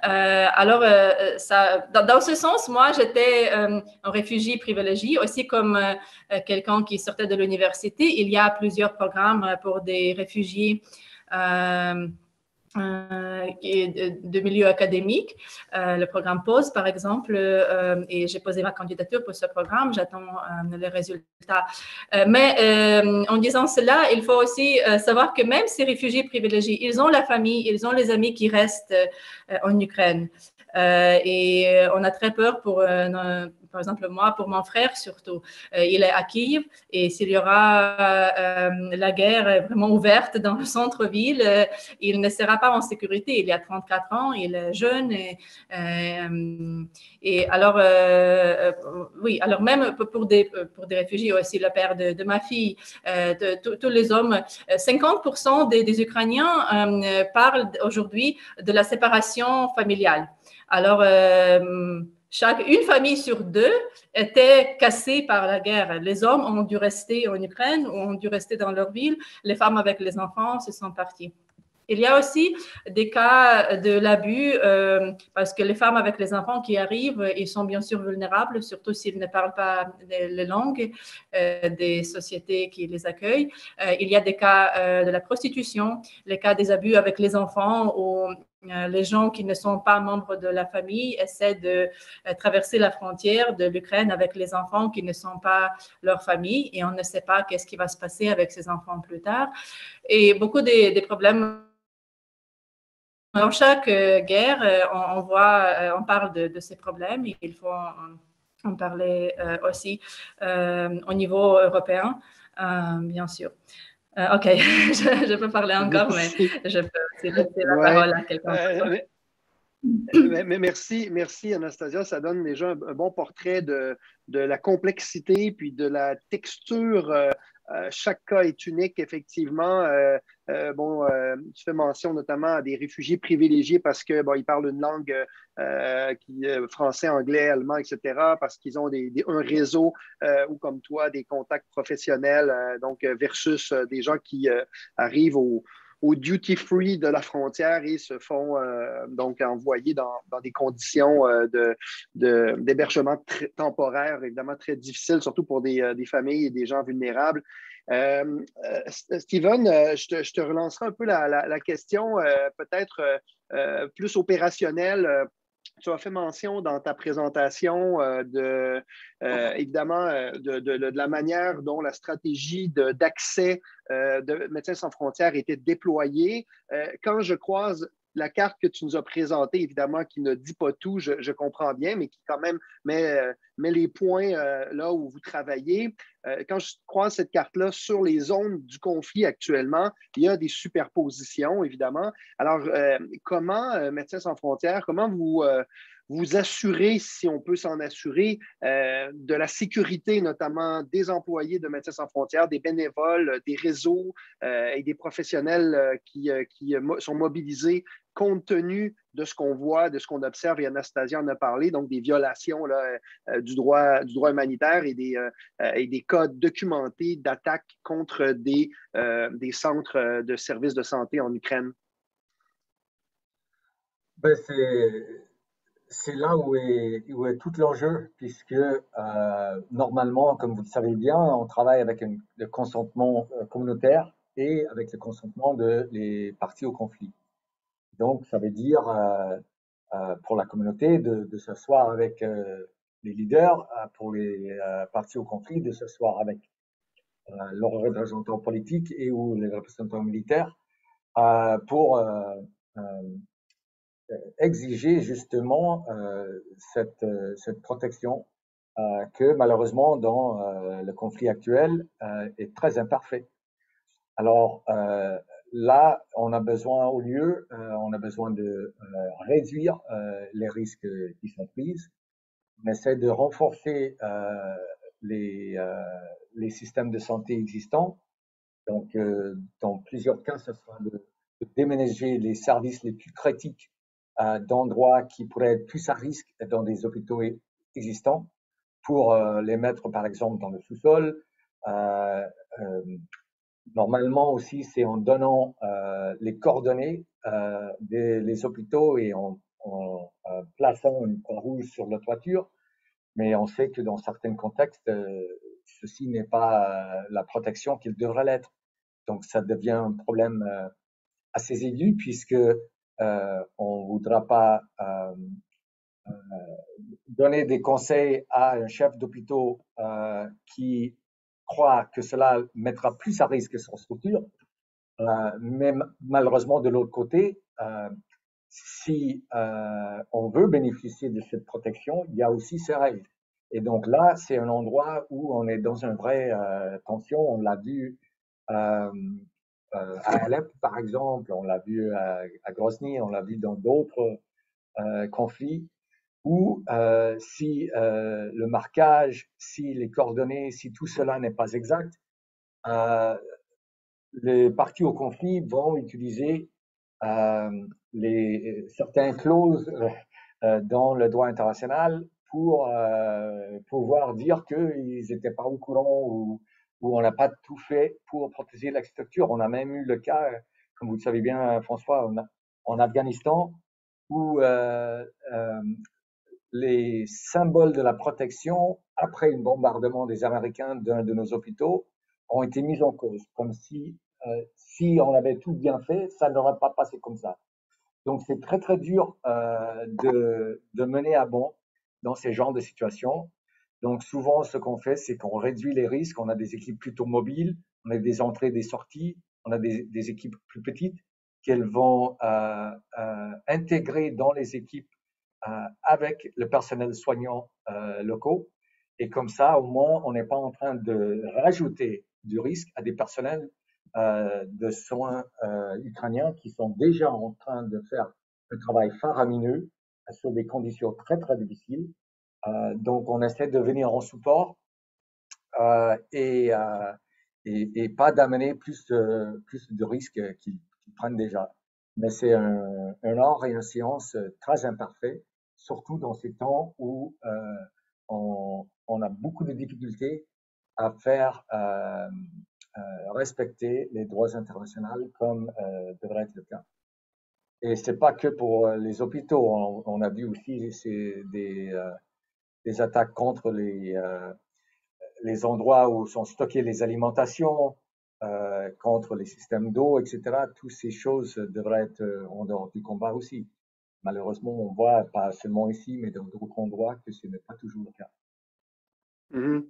Alors, dans ce sens, moi, j'étais un réfugié privilégié, aussi comme quelqu'un qui sortait de l'université. Il y a plusieurs programmes pour des réfugiés de milieu académique, le programme POSE par exemple, et j'ai posé ma candidature pour ce programme, j'attends les résultats. Mais en disant cela, il faut aussi savoir que même ces réfugiés privilégiés, ils ont la famille, ils ont les amis qui restent en Ukraine. Et on a très peur pour, par exemple, moi, pour mon frère surtout. Il est à Kiev et s'il y aura la guerre vraiment ouverte dans le centre-ville, il ne sera pas en sécurité. Il a 34 ans, il est jeune. Et alors, oui, alors même pour des réfugiés aussi, le père de ma fille, tous les hommes, 50% des Ukrainiens parlent aujourd'hui de la séparation familiale. Alors, une famille sur deux était cassée par la guerre. Les hommes ont dû rester en Ukraine, ont dû rester dans leur ville. Les femmes avec les enfants se sont parties. Il y a aussi des cas de l'abus parce que les femmes avec les enfants qui arrivent, ils sont bien sûr vulnérables, surtout s'ils ne parlent pas les langues des sociétés qui les accueillent. Il y a des cas de la prostitution, les cas des abus avec les enfants où les gens qui ne sont pas membres de la famille essaient de traverser la frontière de l'Ukraine avec les enfants qui ne sont pas leur famille et on ne sait pas qu'est-ce qui va se passer avec ces enfants plus tard. Et beaucoup des problèmes. Dans chaque guerre, on parle de ces problèmes et il faut en parler aussi au niveau européen, bien sûr. OK, je peux parler encore, mais je peux aussi laisser la parole à quelqu'un d'autre. Mais merci Anastasia. Ça donne déjà un bon portrait de la complexité puis de la texture. Chaque cas est unique, effectivement. Tu fais mention notamment à des réfugiés privilégiés parce que ils parlent une langue français, anglais, allemand, etc. Parce qu'ils ont un réseau ou comme toi des contacts professionnels, donc versus des gens qui arrivent au duty-free de la frontière et se font donc envoyer dans des conditions d'hébergement temporaire, évidemment très difficiles, surtout pour des familles et des gens vulnérables. Steven, je te relancerai un peu la question, peut-être plus opérationnelle. Tu as fait mention dans ta présentation évidemment de la manière dont la stratégie d'accès de Médecins sans frontières était déployée. Quand je croise la carte que tu nous as présentée, évidemment, qui ne dit pas tout, je comprends bien, mais qui quand même met les points là où vous travaillez. Quand je croise cette carte-là sur les zones du conflit actuellement, il y a des superpositions, évidemment. Alors, comment, Médecins sans frontières, comment vous assurez, si on peut s'en assurer, de la sécurité, notamment des employés de Médecins sans frontières, des bénévoles, des réseaux et des professionnels qui sont mobilisés compte tenu de ce qu'on voit, de ce qu'on observe, et Anastasia en a parlé, donc des violations là, du droit humanitaire et des cas documentés d'attaques contre des centres de services de santé en Ukraine? Ben, c'est là où est tout l'enjeu, puisque normalement, comme vous le savez bien, on travaille avec le consentement communautaire et avec le consentement des parties au conflit. Donc, ça veut dire pour la communauté de s'asseoir avec les leaders, pour les parties au conflit de s'asseoir avec leurs représentants politiques et ou les représentants militaires pour exiger justement cette protection que malheureusement dans le conflit actuel est très imparfait. Alors là, on a besoin, au lieu, on a besoin de réduire les risques qui sont pris. On essaie de renforcer les systèmes de santé existants. Donc, dans plusieurs cas, ce sera de déménager les services les plus critiques d'endroits qui pourraient être plus à risque dans des hôpitaux existants pour les mettre, par exemple, dans le sous-sol. Normalement aussi, c'est en donnant les coordonnées des hôpitaux et en plaçant une croix rouge sur la toiture. Mais on sait que dans certains contextes, ceci n'est pas la protection qu'il devrait l'être. Donc, ça devient un problème assez aigu puisque on voudra pas donner des conseils à un chef d'hôpital qui croit que cela mettra plus à risque son structure. Mais malheureusement, de l'autre côté, si on veut bénéficier de cette protection, il y a aussi ces règles. Et donc là, c'est un endroit où on est dans une vraie tension. On l'a vu à Alep, par exemple, on l'a vu à Grozny, on l'a vu dans d'autres conflits, où si le marquage, si les coordonnées, si tout cela n'est pas exact, les parties au conflit vont utiliser certaines clauses dans le droit international pour pouvoir dire qu'ils n'étaient pas au courant ou on n'a pas tout fait pour protéger la structure. On a même eu le cas, comme vous le savez bien, François, en Afghanistan, où les symboles de la protection, après un bombardement des Américains d'un de nos hôpitaux, ont été mis en cause, comme si on avait tout bien fait, ça n'aurait pas passé comme ça. Donc, c'est très, très dur de mener à bon dans ces genres de situations. Donc, souvent, ce qu'on fait, c'est qu'on réduit les risques. On a des équipes plutôt mobiles, on a des entrées, des sorties, on a des équipes plus petites qu'elles vont intégrer dans les équipes avec le personnel soignant locaux. Et comme ça, au moins, on n'est pas en train de rajouter du risque à des personnels de soins ukrainiens qui sont déjà en train de faire un travail faramineux sur des conditions très, très difficiles. Donc, on essaie de venir en support et pas d'amener plus de risques qu'ils prennent déjà. Mais c'est un art et une science très imparfait, surtout dans ces temps où on a beaucoup de difficultés à faire respecter les droits internationaux comme devrait être le cas. Et c'est pas que pour les hôpitaux. On a vu aussi des attaques contre les endroits où sont stockées les alimentations, contre les systèmes d'eau, etc. Toutes ces choses devraient être en dehors du combat aussi. Malheureusement, on voit pas seulement ici, mais dans d'autres endroits que ce n'est pas toujours le cas. Mm-hmm.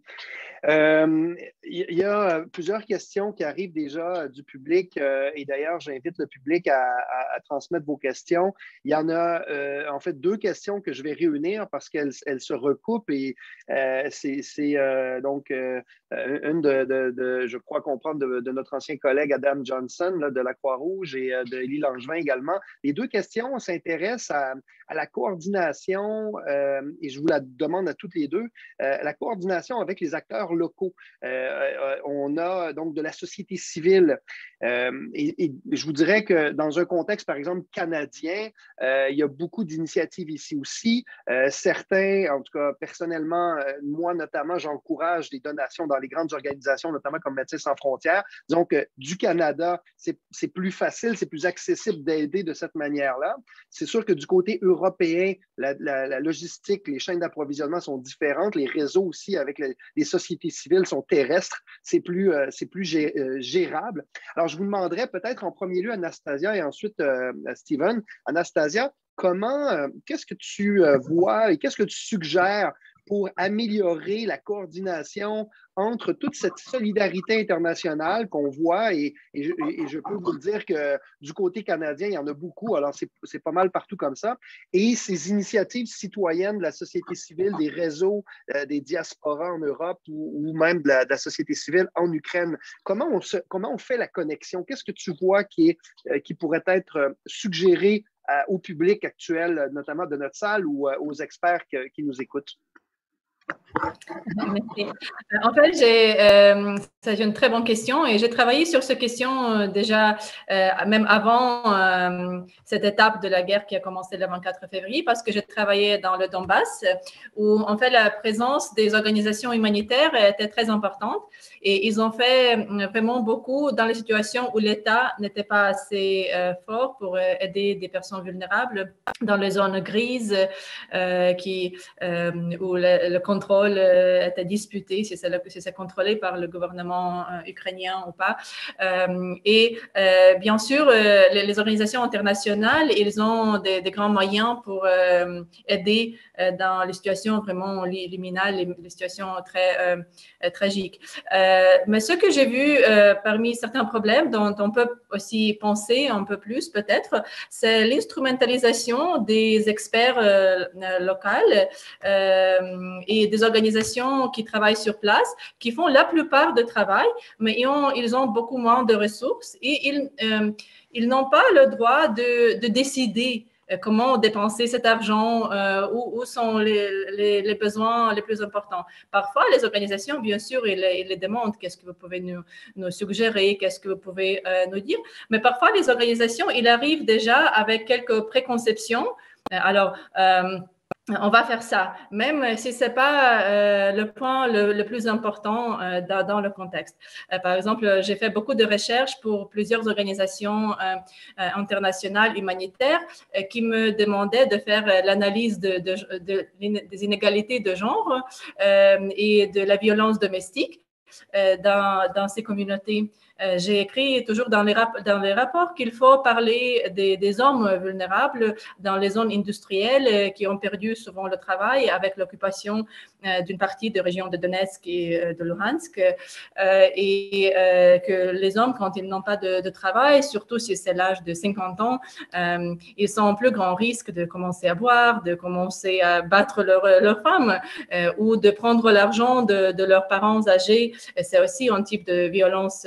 Il y a plusieurs questions qui arrivent déjà du public et d'ailleurs, j'invite le public à transmettre vos questions. Il y en a en fait deux questions que je vais réunir parce qu'elles se recoupent et c'est donc une je crois comprendre, de notre ancien collègue Adam Johnson là, de la Croix-Rouge et de Élie Langevin également. Les deux questions s'intéressent à la coordination et je vous la demande à toutes les deux. La coordination avec les acteurs locaux. On a donc de la société civile et je vous dirais que dans un contexte, par exemple, canadien, il y a beaucoup d'initiatives ici aussi. Certains, en tout cas personnellement, moi notamment, j'encourage des donations dans les grandes organisations, notamment comme Médecins sans frontières. Disons que du Canada, c'est plus facile, c'est plus accessible d'aider de cette manière-là. C'est sûr que du côté européen, la logistique, les chaînes d'approvisionnement sont différentes, les réseaux aussi avec les sociétés civiles sont terrestres, c'est plus gérable. Alors, je vous demanderais peut-être en premier lieu, Anastasia, et ensuite Steven. Anastasia, qu'est-ce que tu vois et qu'est-ce que tu suggères pour améliorer la coordination entre toute cette solidarité internationale qu'on voit, et je peux vous le dire que du côté canadien, il y en a beaucoup, alors c'est pas mal partout comme ça, et ces initiatives citoyennes de la société civile, des réseaux, des diasporas en Europe ou même de la société civile en Ukraine. Comment on fait la connexion? Qu'est-ce que tu vois qui pourrait être suggéré au public actuel, notamment de notre salle ou aux experts qui nous écoutent? Merci. En fait, c'est une très bonne question et j'ai travaillé sur cette question déjà même avant cette étape de la guerre qui a commencé le 24 février parce que j'ai travaillé dans le Donbass où en fait la présence des organisations humanitaires était très importante et ils ont fait vraiment beaucoup dans les situations où l'État n'était pas assez fort pour aider des personnes vulnérables dans les zones grises où le contrôle était disputé, si c'est contrôlé par le gouvernement ukrainien ou pas. Bien sûr, les organisations internationales, ils ont des grands moyens pour aider dans les situations vraiment liminales, les situations très tragiques. Mais ce que j'ai vu parmi certains problèmes dont on peut aussi penser un peu plus peut-être, c'est l'instrumentalisation des experts locaux et des organisations qui travaillent sur place, qui font la plupart du travail, mais ils ont beaucoup moins de ressources et ils n'ont pas le droit de décider comment dépenser cet argent, où sont les besoins les plus importants. Parfois, les organisations, bien sûr, ils les demandent qu'est-ce que vous pouvez nous suggérer, qu'est-ce que vous pouvez nous dire, mais parfois, les organisations, ils arrivent déjà avec quelques préconceptions. Alors, on va faire ça, même si ce n'est pas le point le plus important dans le contexte. Par exemple, j'ai fait beaucoup de recherches pour plusieurs organisations internationales humanitaires qui me demandaient de faire l'analyse des inégalités de genre et de la violence domestique dans ces communautés. J'ai écrit toujours dans les rapports qu'il faut parler des hommes vulnérables dans les zones industrielles qui ont perdu souvent le travail avec l'occupation d'une partie des régions de Donetsk et de Luhansk et que les hommes, quand ils n'ont pas de travail, surtout si c'est l'âge de 50 ans, ils sont en plus grand risque de commencer à boire, de commencer à battre leurs femmes ou de prendre l'argent de leurs parents âgés. C'est aussi un type de violence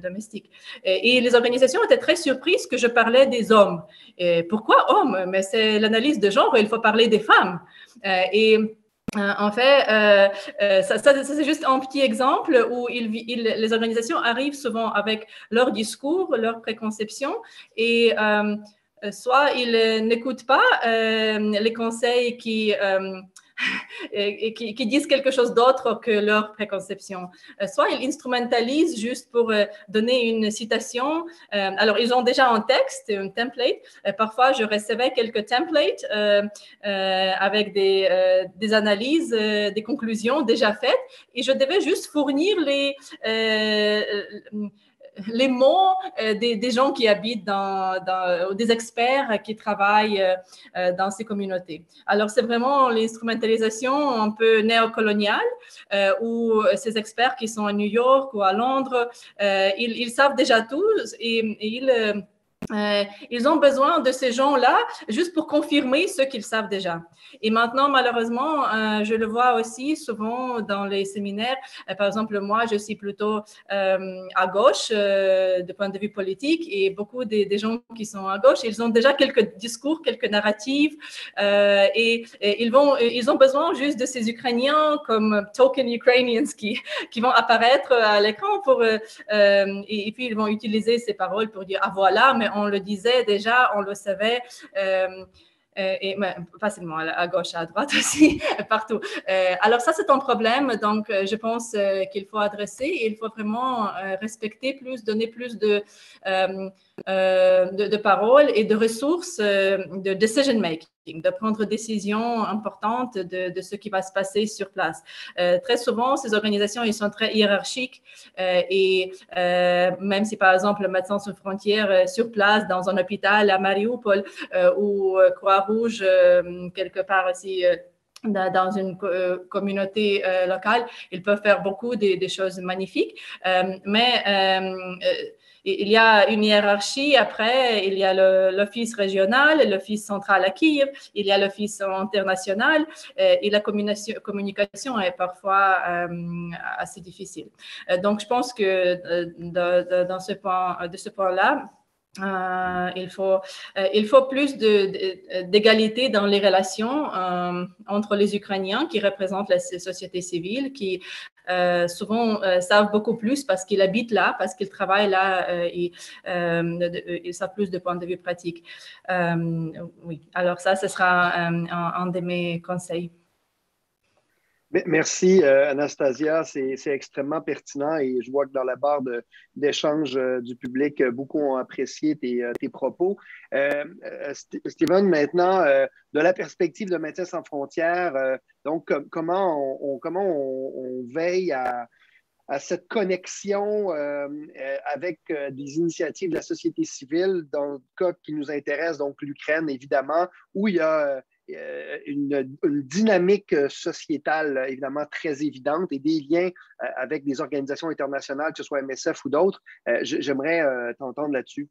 domestique. Et les organisations étaient très surprises que je parlais des hommes. Et pourquoi hommes? Mais c'est l'analyse de genre, il faut parler des femmes. En fait, ça c'est juste un petit exemple où les organisations arrivent souvent avec leur discours, leurs préconceptions et soit ils n'écoutent pas les conseils qui disent quelque chose d'autre que leur préconception. Soit ils instrumentalisent juste pour donner une citation. Alors, ils ont déjà un texte, un template. Parfois, je recevais quelques templates avec des analyses, des conclusions déjà faites et je devais juste fournir les mots des gens qui habitent des experts qui travaillent dans ces communautés. Alors, c'est vraiment l'instrumentalisation un peu néocoloniale où ces experts qui sont à New York ou à Londres, ils savent déjà tout et ils ont besoin de ces gens-là juste pour confirmer ce qu'ils savent déjà. Et maintenant, malheureusement, je le vois aussi souvent dans les séminaires. Par exemple, moi, je suis plutôt à gauche du point de vue politique et beaucoup des gens qui sont à gauche, ils ont déjà quelques discours, quelques narratives et ils ont besoin juste de ces Ukrainiens comme token Ukrainians qui vont apparaître à l'écran et puis ils vont utiliser ces paroles pour dire « Ah voilà, mais on le disait déjà, on le savait ». Et facilement à gauche, à droite aussi, partout. Alors ça, c'est un problème, donc je pense qu'il faut adresser et il faut vraiment respecter plus, donner plus de paroles et de ressources de decision making, de prendre des décisions importantes de ce qui va se passer sur place. Très souvent, ces organisations, ils sont très hiérarchiques et même si, par exemple, Médecins sans frontières sur place, dans un hôpital à Mariupol ou Croix-Rouge, quelque part aussi dans une communauté locale, ils peuvent faire beaucoup des choses magnifiques, mais il y a une hiérarchie. Après, il y a l'office régional, l'office central à Kiev, il y a l'office international, et la communication est parfois assez difficile. Donc, je pense que de ce point-là, il faut plus d'égalité dans les relations entre les Ukrainiens qui représentent la société civile, qui souvent savent beaucoup plus parce qu'ils habitent là, parce qu'ils travaillent là, et ils savent plus de points de vue pratiques. Oui, alors ça, ce sera un de mes conseils. Merci, Anastasia. C'est extrêmement pertinent et je vois que dans la barre d'échange du public, beaucoup ont apprécié tes propos. Steven, maintenant, de la perspective de Médecins sans frontières, donc comment on veille à cette connexion avec des initiatives de la société civile dans le cas qui nous intéresse, donc l'Ukraine, évidemment, où il y a une dynamique sociétale évidemment très évidente et des liens avec des organisations internationales, que ce soit MSF ou d'autres. J'aimerais t'entendre là-dessus.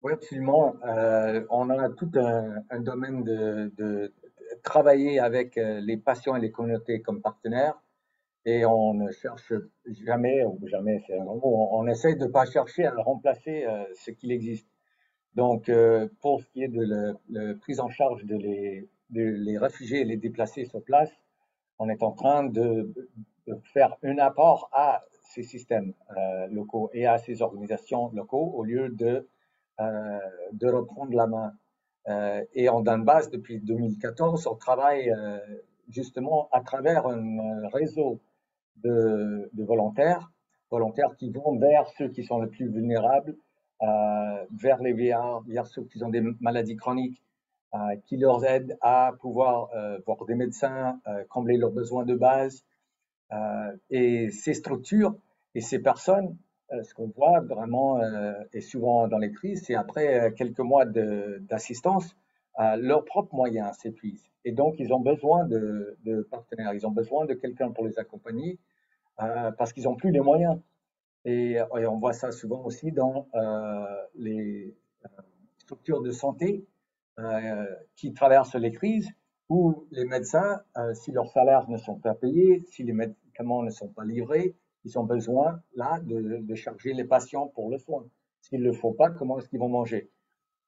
Oui, absolument. On a tout un domaine de travailler avec les patients et les communautés comme partenaires et on ne cherche jamais, ou jamais c'est un grand mot, on essaie de ne pas chercher à remplacer ce qu'il existe. Donc, pour ce qui est de la prise en charge de les réfugiés et les déplacés sur place, on est en train de faire un apport à ces systèmes locaux et à ces organisations locaux au lieu de reprendre la main. Et en Donbass, depuis 2014, on travaille justement à travers un réseau de volontaires qui vont vers ceux qui sont les plus vulnérables, vers les vieillards, vers ceux qui ont des maladies chroniques, qui leur aident à pouvoir voir des médecins, combler leurs besoins de base. Et ces structures et ces personnes, ce qu'on voit vraiment, et souvent dans les crises, c'est après quelques mois d'assistance, leurs propres moyens s'épuisent. Et donc, ils ont besoin de partenaires, ils ont besoin de quelqu'un pour les accompagner parce qu'ils n'ont plus les moyens. Et on voit ça souvent aussi dans les structures de santé qui traversent les crises où les médecins, si leurs salaires ne sont pas payés, si les médicaments ne sont pas livrés, ils ont besoin là de charger les patients pour le soin. S'il ne le faut pas, comment est-ce qu'ils vont manger?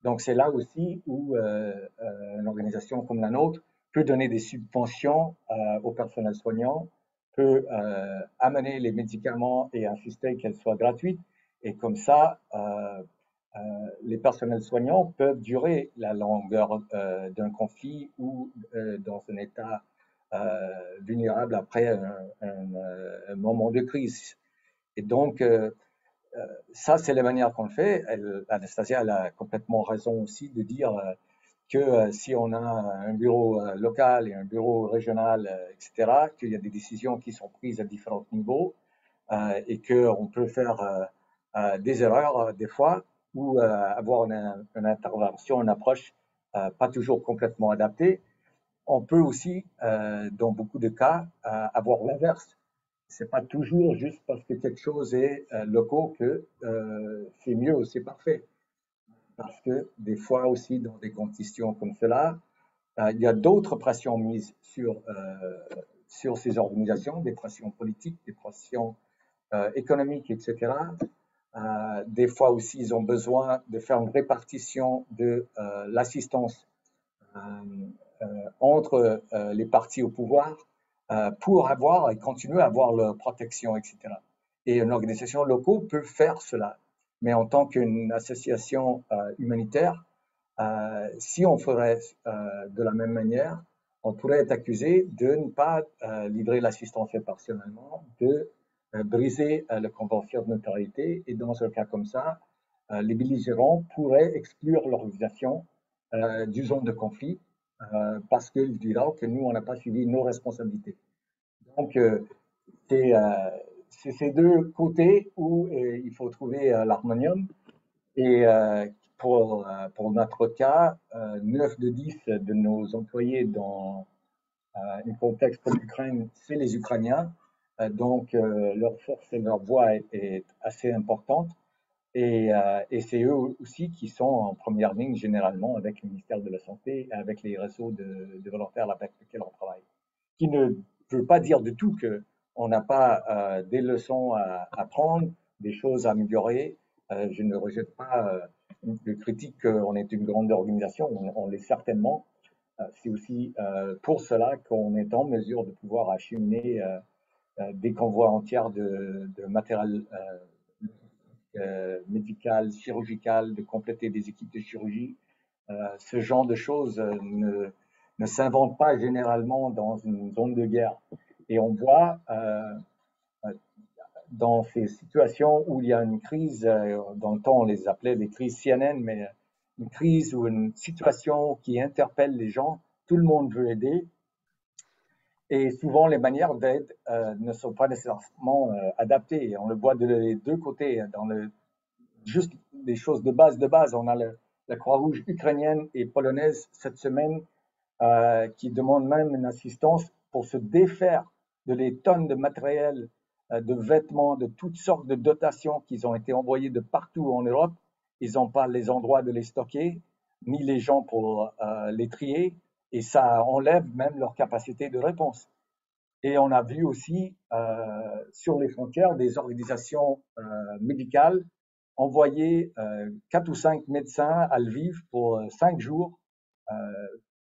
Donc c'est là aussi où une organisation comme la nôtre peut donner des subventions au personnel soignant, peut amener les médicaments et insister qu'elles soient gratuites. Et comme ça, les personnels soignants peuvent durer la longueur d'un conflit ou dans un état vulnérable après un moment de crise. Et donc, ça, c'est la manière qu'on le fait. Anastasia elle a complètement raison aussi de dire que si on a un bureau local et un bureau régional, etc., qu'il y a des décisions qui sont prises à différents niveaux et qu'on peut faire des erreurs des fois ou avoir une intervention, une approche pas toujours complètement adaptée. On peut aussi, dans beaucoup de cas, avoir l'inverse. C'est pas toujours juste parce que quelque chose est local que c'est mieux ou c'est parfait. Parce que des fois aussi, dans des conditions comme cela, il y a d'autres pressions mises sur ces organisations, des pressions politiques, des pressions économiques, etc. Des fois aussi, ils ont besoin de faire une répartition de l'assistance entre les partis au pouvoir pour avoir et continuer à avoir leur protection, etc. Et une organisation locale peut faire cela. Mais en tant qu'une association humanitaire, si on ferait de la même manière, on pourrait être accusé de ne pas livrer l'assistance impartialement, de briser la convention de neutralité. Et dans un cas comme ça, les belligérants pourraient exclure l'organisation du zone de conflit parce qu'ils diront que nous, on n'a pas suivi nos responsabilités. Donc, c'est ces deux côtés où il faut trouver l'harmonium. Et pour notre cas, 9 de 10 de nos employés dans un contexte pour l'Ukraine, c'est les Ukrainiens. Donc, leur force et leur voix est assez importante. Et c'est eux aussi qui sont en première ligne généralement avec le ministère de la Santé, avec les réseaux de volontaires avec lesquels on travaille. Qui ne veut pas dire du tout qu'on n'a pas des leçons à prendre, des choses à améliorer. Je ne rejette pas le critique qu'on est une grande organisation, on l'est certainement. C'est aussi pour cela qu'on est en mesure de pouvoir acheminer des convois entiers de matériel médical, chirurgical, de compléter des équipes de chirurgie. Ce genre de choses ne s'inventent pas généralement dans une zone de guerre. Et on voit dans ces situations où il y a une crise, dans le temps on les appelait des crises CNN, mais une crise ou une situation qui interpelle les gens, tout le monde veut aider. Et souvent, les manières d'aide ne sont pas nécessairement adaptées. On le voit des deux côtés. Juste des choses de base. On a la Croix-Rouge ukrainienne et polonaise cette semaine qui demandent même une assistance pour se défaire de les tonnes de matériel, de vêtements, de toutes sortes de dotations qui ont été envoyées de partout en Europe. Ils n'ont pas les endroits de les stocker, ni les gens pour les trier. Et ça enlève même leur capacité de réponse. Et on a vu aussi sur les frontières des organisations médicales envoyer 4 ou 5 médecins à Lviv pour 5 jours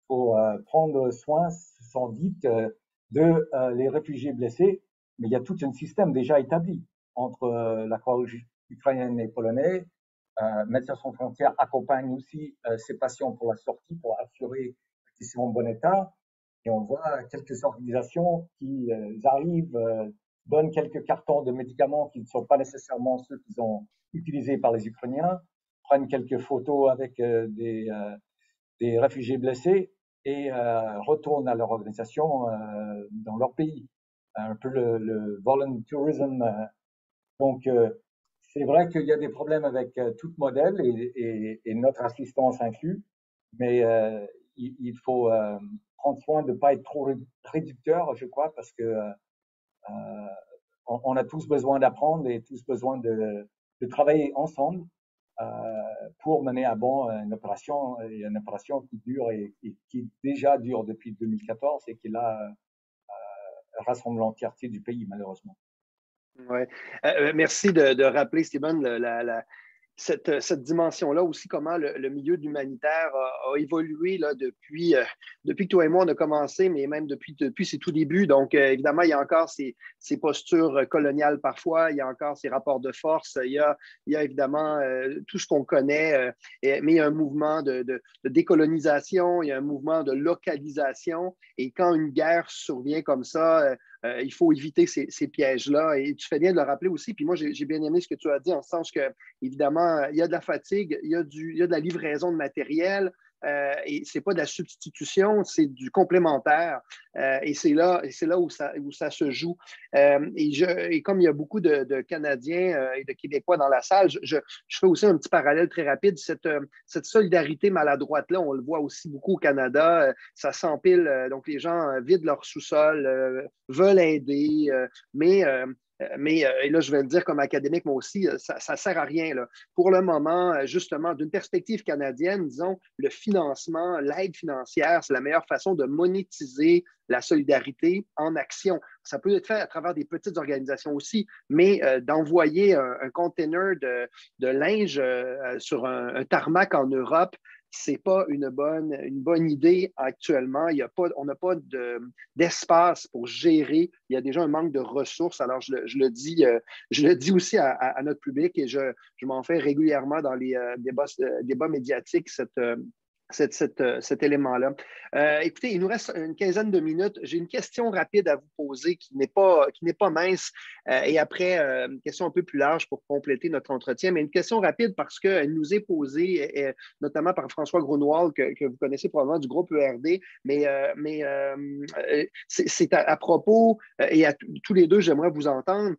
pour prendre soin, sans doute, de les réfugiés blessés. Mais il y a tout un système déjà établi entre la Croix-Rouge ukrainienne et polonaise. Médecins sans frontières accompagne aussi ces patients pour la sortie, pour assurer qu'ils sont en bon état. Et on voit quelques organisations qui arrivent, donnent quelques cartons de médicaments qui ne sont pas nécessairement ceux qu'ils ont utilisés par les Ukrainiens, prennent quelques photos avec des réfugiés blessés et retournent à leur organisation dans leur pays. Un peu le volunteerism. Donc, c'est vrai qu'il y a des problèmes avec tout modèle et notre assistance inclus, mais il faut prendre soin de ne pas être trop réducteur, je crois, parce que on a tous besoin d'apprendre et tous besoin de travailler ensemble pour mener à bon une opération qui dure et qui déjà dure depuis 2014 et qui là rassemble l'entièreté du pays, malheureusement. Ouais. Merci de rappeler, Steven, cette dimension-là aussi, comment le milieu de l'humanitaire a évolué là, depuis que toi et moi, on a commencé, mais même depuis ses tout débuts. Donc, évidemment, il y a encore ces postures coloniales parfois, il y a encore ces rapports de force, il y a évidemment tout ce qu'on connaît, mais il y a un mouvement de décolonisation, il y a un mouvement de localisation. Et quand une guerre survient comme ça, il faut éviter ces pièges-là. Et tu fais bien de le rappeler aussi. Puis moi, j'ai bien aimé ce que tu as dit, en ce sens que, évidemment, il y a de la fatigue, il y a de la livraison de matériel. Et ce n'est pas de la substitution, c'est du complémentaire. Et c'est là où ça se joue. Et comme il y a beaucoup de Canadiens et de Québécois dans la salle, je fais aussi un petit parallèle très rapide. Cette solidarité maladroite-là, on le voit aussi beaucoup au Canada. Ça s'empile. Donc, les gens vident leur sous-sol, veulent aider, mais et là, je vais le dire comme académique, moi aussi, ça ne sert à rien. Là. Pour le moment, justement, d'une perspective canadienne, disons, le financement, l'aide financière, c'est la meilleure façon de monétiser la solidarité en action. Ça peut être fait à travers des petites organisations aussi, mais d'envoyer un container de linge sur un tarmac en Europe, c'est pas une bonne idée actuellement. On n'a pas d'espace pour gérer. Il y a déjà un manque de ressources. Alors, je le dis aussi à notre public et je m'en fais régulièrement dans les débats médiatiques, cet élément-là. Écoutez, il nous reste une quinzaine de minutes. J'ai une question rapide à vous poser qui n'est pas mince. Et après, une question un peu plus large pour compléter notre entretien, mais une question rapide parce qu'elle nous est posée, notamment par François Grunwald, que vous connaissez probablement du groupe ERD, mais c'est à propos, et à tous les deux, j'aimerais vous entendre.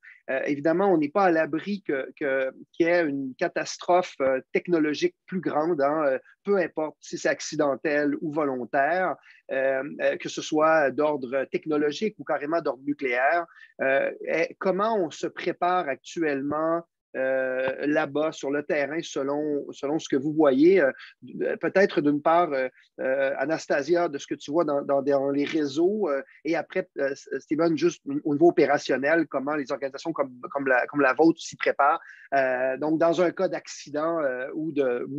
Évidemment, on n'est pas à l'abri qu'il y ait une catastrophe technologique plus grande. Hein. peu importe si c'est accidentel ou volontaire, que ce soit d'ordre technologique ou carrément d'ordre nucléaire. Comment on se prépare actuellement là-bas sur le terrain selon ce que vous voyez? Peut-être d'une part, Anastasia, de ce que tu vois dans les réseaux, et après, Steven, juste au niveau opérationnel, comment les organisations comme la vôtre s'y préparent. Donc, dans un cas d'accident ou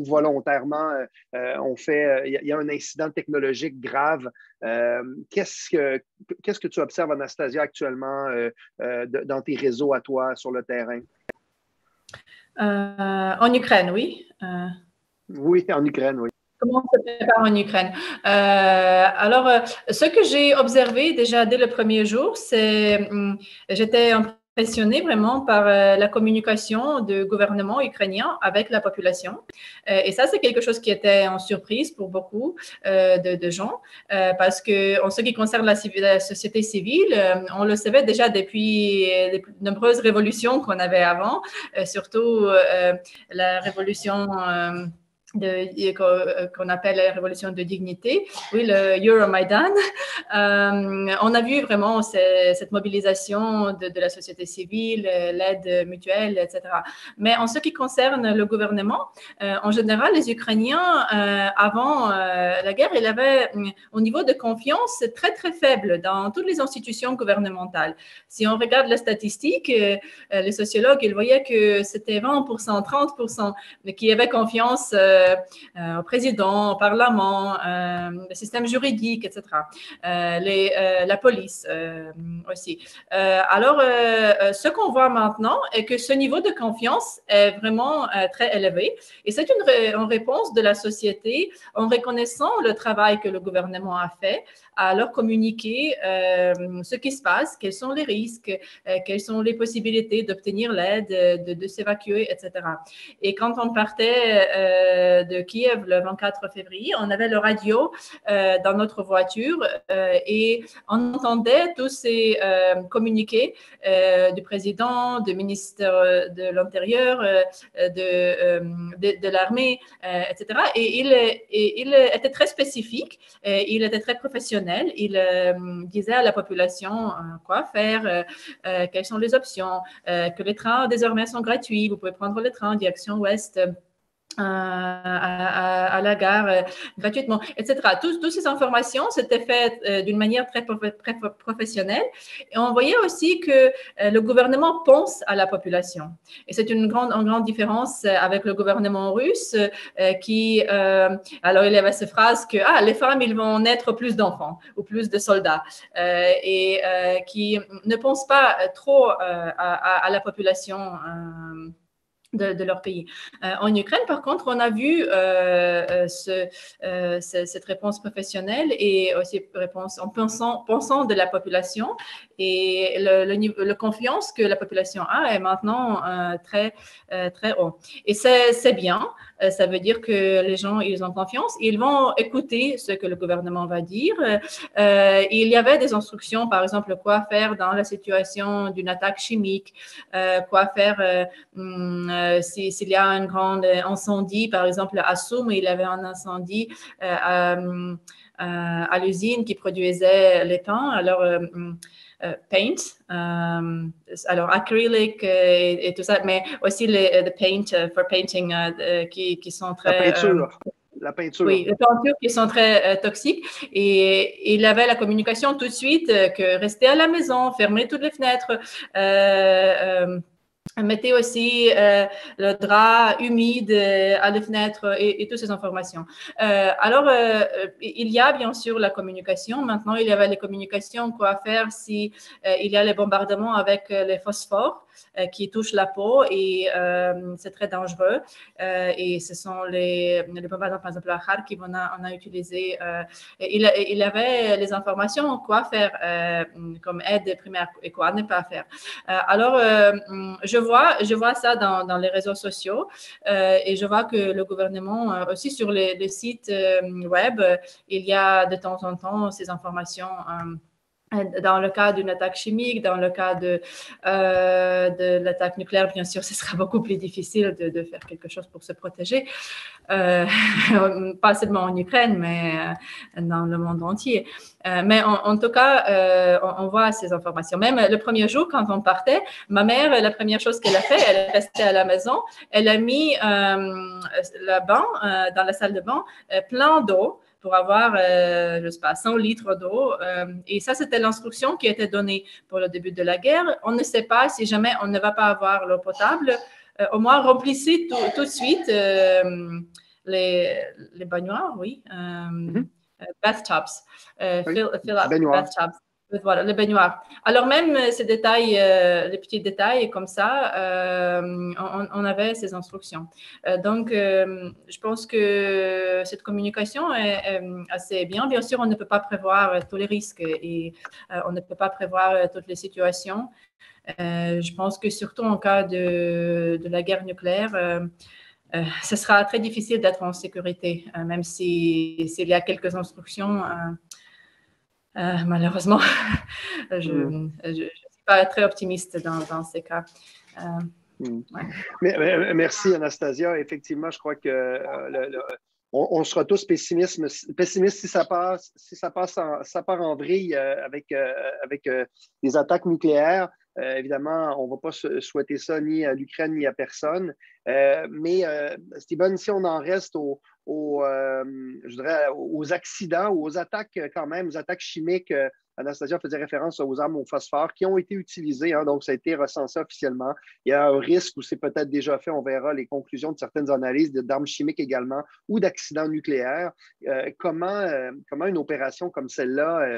volontairement, il y a un incident technologique grave, qu'est-ce que tu observes, Anastasia, actuellement dans tes réseaux à toi sur le terrain? En Ukraine, oui. Oui, en Ukraine, oui. Comment on se prépare en Ukraine? Alors, ce que j'ai observé déjà dès le premier jour, j'étais impressionnée vraiment par la communication du gouvernement ukrainien avec la population. Et ça, c'est quelque chose qui était en surprise pour beaucoup de gens, parce que en ce qui concerne la société civile, on le savait déjà depuis les nombreuses révolutions qu'on avait avant, surtout la révolution qu'on appelle la révolution de dignité, oui, le Euromaidan. On a vu vraiment cette mobilisation de la société civile, l'aide mutuelle, etc. Mais en ce qui concerne le gouvernement, en général, les Ukrainiens, avant la guerre, ils avaient au niveau de confiance très, très faible dans toutes les institutions gouvernementales. Si on regarde les statistiques, les sociologues, ils voyaient que c'était 20%, 30% qui avaient confiance au président, au parlement, le système juridique, etc. La police aussi. Alors, ce qu'on voit maintenant est que ce niveau de confiance est vraiment très élevé. Et c'est une réponse de la société en reconnaissant le travail que le gouvernement a fait, à leur communiquer ce qui se passe, quels sont les risques, quelles sont les possibilités d'obtenir l'aide, de s'évacuer, etc. Et quand on partait de Kiev le 24 février, on avait le radio dans notre voiture et on entendait tous ces communiqués du président, du ministre de l'Intérieur, de l'armée, etc. Et il était très spécifique, il était très professionnel. Il disait à la population quoi faire, quelles sont les options, que les trains désormais sont gratuits, vous pouvez prendre le train en direction ouest. À la gare gratuitement, etc. Toutes ces informations s'étaient faites d'une manière très professionnelle et on voyait aussi que le gouvernement pense à la population. Et c'est une grande différence avec le gouvernement russe qui, alors il y avait cette phrase que les femmes, ils vont naître plus d'enfants ou plus de soldats et qui ne pense pas trop à la population de leur pays. En Ukraine, par contre, on a vu cette réponse professionnelle et aussi réponse en pensant de la population et le confiance que la population a est maintenant très, très haut. Et c'est bien. Ça veut dire que les gens, ils ont confiance. Ils vont écouter ce que le gouvernement va dire. Il y avait des instructions, par exemple, quoi faire dans la situation d'une attaque chimique, quoi faire s'il y a un grand incendie, par exemple à Soum, il y avait un incendie à l'usine qui produisait les pains. Alors, paint, alors acrylic et tout ça, mais aussi le paint for painting qui sont très... La peinture. Oui, les peintures qui sont très toxiques. Et il avait la communication tout de suite que rester à la maison, fermer toutes les fenêtres, mettez aussi le drap humide à la fenêtre et toutes ces informations. Alors, il y a bien sûr la communication. Maintenant, il y avait les communications, quoi faire si il y a les bombardements avec les phosphores qui touchent la peau et c'est très dangereux. Et ce sont les bombardements, par exemple, à Kharkiv, on a utilisé. Il avait les informations, quoi faire comme aide primaire et quoi ne pas faire. Alors, je vois ça dans les réseaux sociaux et je vois que le gouvernement, aussi sur les sites web, il y a de temps en temps ces informations Dans le cas d'une attaque chimique, dans le cas de l'attaque nucléaire, bien sûr, ce sera beaucoup plus difficile de faire quelque chose pour se protéger. Pas seulement en Ukraine, mais dans le monde entier. Mais en tout cas, on voit ces informations. Même le premier jour, quand on partait, ma mère, la première chose qu'elle a fait, elle est restée à la maison, elle a mis le banc, dans la salle de bain, plein d'eau pour avoir, je ne sais pas, 100 litres d'eau. Et ça, c'était l'instruction qui était donnée pour le début de la guerre. On ne sait pas si jamais on ne va pas avoir l'eau potable. Au moins, remplissez tout de suite les baignoires, oui. Bathtubs. Fill up bathtubs. Voilà, les baignoires. Alors même ces détails, les petits détails comme ça, on avait ces instructions. Donc, je pense que cette communication est assez bien. Bien sûr, on ne peut pas prévoir tous les risques et on ne peut pas prévoir toutes les situations. Je pense que surtout en cas de la guerre nucléaire, ce sera très difficile d'être en sécurité, même s'il y a quelques instructions. Malheureusement, je ne suis pas très optimiste dans ces cas. Ouais. Merci, Anastasia. Effectivement, je crois que on sera tous pessimistes si ça part en vrille avec des attaques nucléaires. Évidemment, on ne va pas souhaiter ça ni à l'Ukraine ni à personne. Mais Steven, si on en reste je dirais aux accidents ou aux attaques quand même, aux attaques chimiques, Anastasia faisait référence aux armes au phosphore qui ont été utilisées, hein, donc ça a été recensé officiellement. Il y a un risque où c'est peut-être déjà fait, on verra les conclusions de certaines analyses d'armes chimiques également ou d'accidents nucléaires. Comment une opération comme celle-là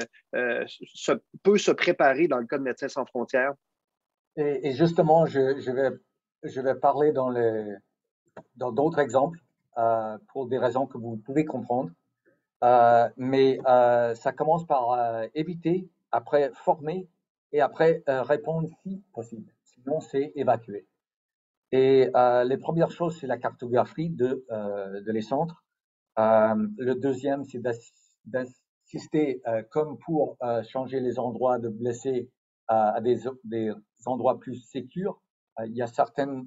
peut se préparer dans le cas de Médecins sans frontières? Et justement, je vais parler dans d'autres exemples pour des raisons que vous pouvez comprendre. Mais ça commence par éviter, après former et après répondre si possible. Sinon, c'est évacuer. Et les premières choses, c'est la cartographie de les centres. Le deuxième, c'est d'assister, comme pour changer les endroits de blessés à des endroits plus sécurs. Il y a certains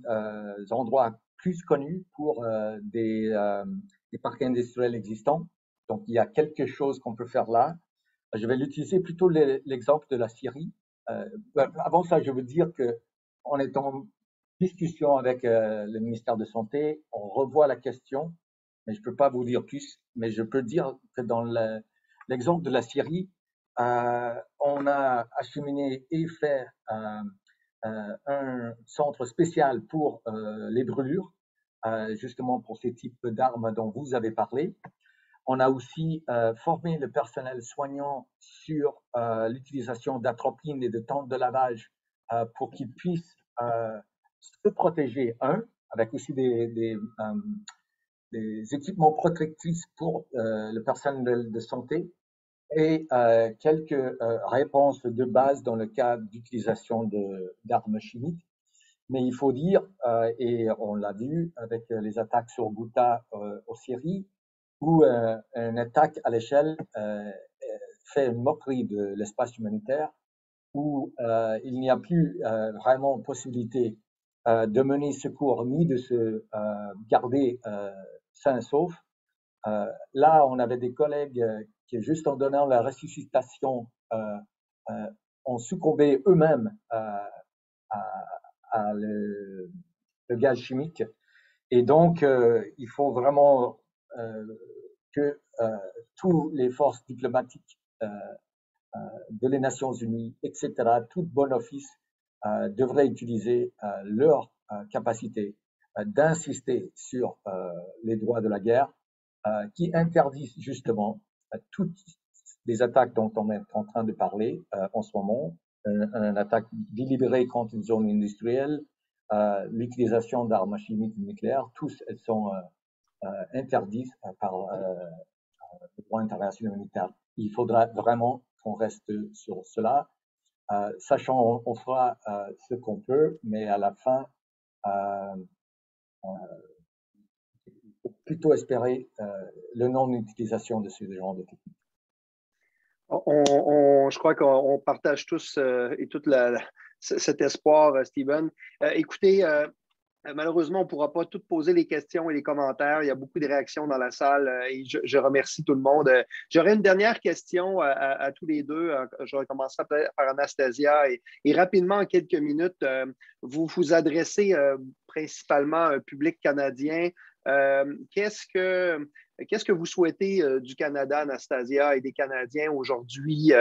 endroits plus connus pour des parcs industriels existants. Donc, il y a quelque chose qu'on peut faire là. Je vais l'utiliser plutôt l'exemple de la Syrie. Avant ça, je veux dire que on est en discussion avec le ministère de Santé. On revoit la question, mais je peux pas vous dire plus. Mais je peux dire que dans l'exemple de la Syrie, on a acheminé et fait un centre spécial pour les brûlures, justement pour ces types d'armes dont vous avez parlé. On a aussi formé le personnel soignant sur l'utilisation d'atropine et de tentes de lavage pour qu'ils puissent se protéger, avec aussi des équipements protectrices pour le personnel de santé et quelques réponses de base dans le cas d'utilisation d'armes chimiques. Mais il faut dire, et on l'a vu avec les attaques sur Ghouta en Syrie, où une attaque à l'échelle fait une moquerie de l'espace humanitaire, où il n'y a plus vraiment possibilité de mener secours ni de se garder sain et sauf. Là, on avait des collègues qui, juste en donnant la ressuscitation, ont succombé eux-mêmes à le gaz chimique. Et donc, il faut vraiment que toutes les forces diplomatiques de les Nations Unies, etc., tout bon office devraient utiliser leur capacité d'insister sur les droits de la guerre, qui interdisent justement toutes les attaques dont on est en train de parler en ce moment, une attaque délibérée contre une zone industrielle, l'utilisation d'armes chimiques et nucléaires, tous elles sont interdites par le droit international humanitaire. Il faudra vraiment qu'on reste sur cela, sachant on fera ce qu'on peut, mais à la fin, il faut plutôt espérer le non-utilisation de ce genre de techniques. Je crois qu'on partage tous et tout cet espoir, Stephen. Écoutez, malheureusement, on ne pourra pas tout poser les questions et les commentaires. Il y a beaucoup de réactions dans la salle et je remercie tout le monde. J'aurais une dernière question à tous les deux. Je vais commencer par Anastasia et rapidement, en quelques minutes, vous vous adressez principalement à un public canadien. Qu'est-ce que vous souhaitez du Canada, Anastasia, et des Canadiens aujourd'hui?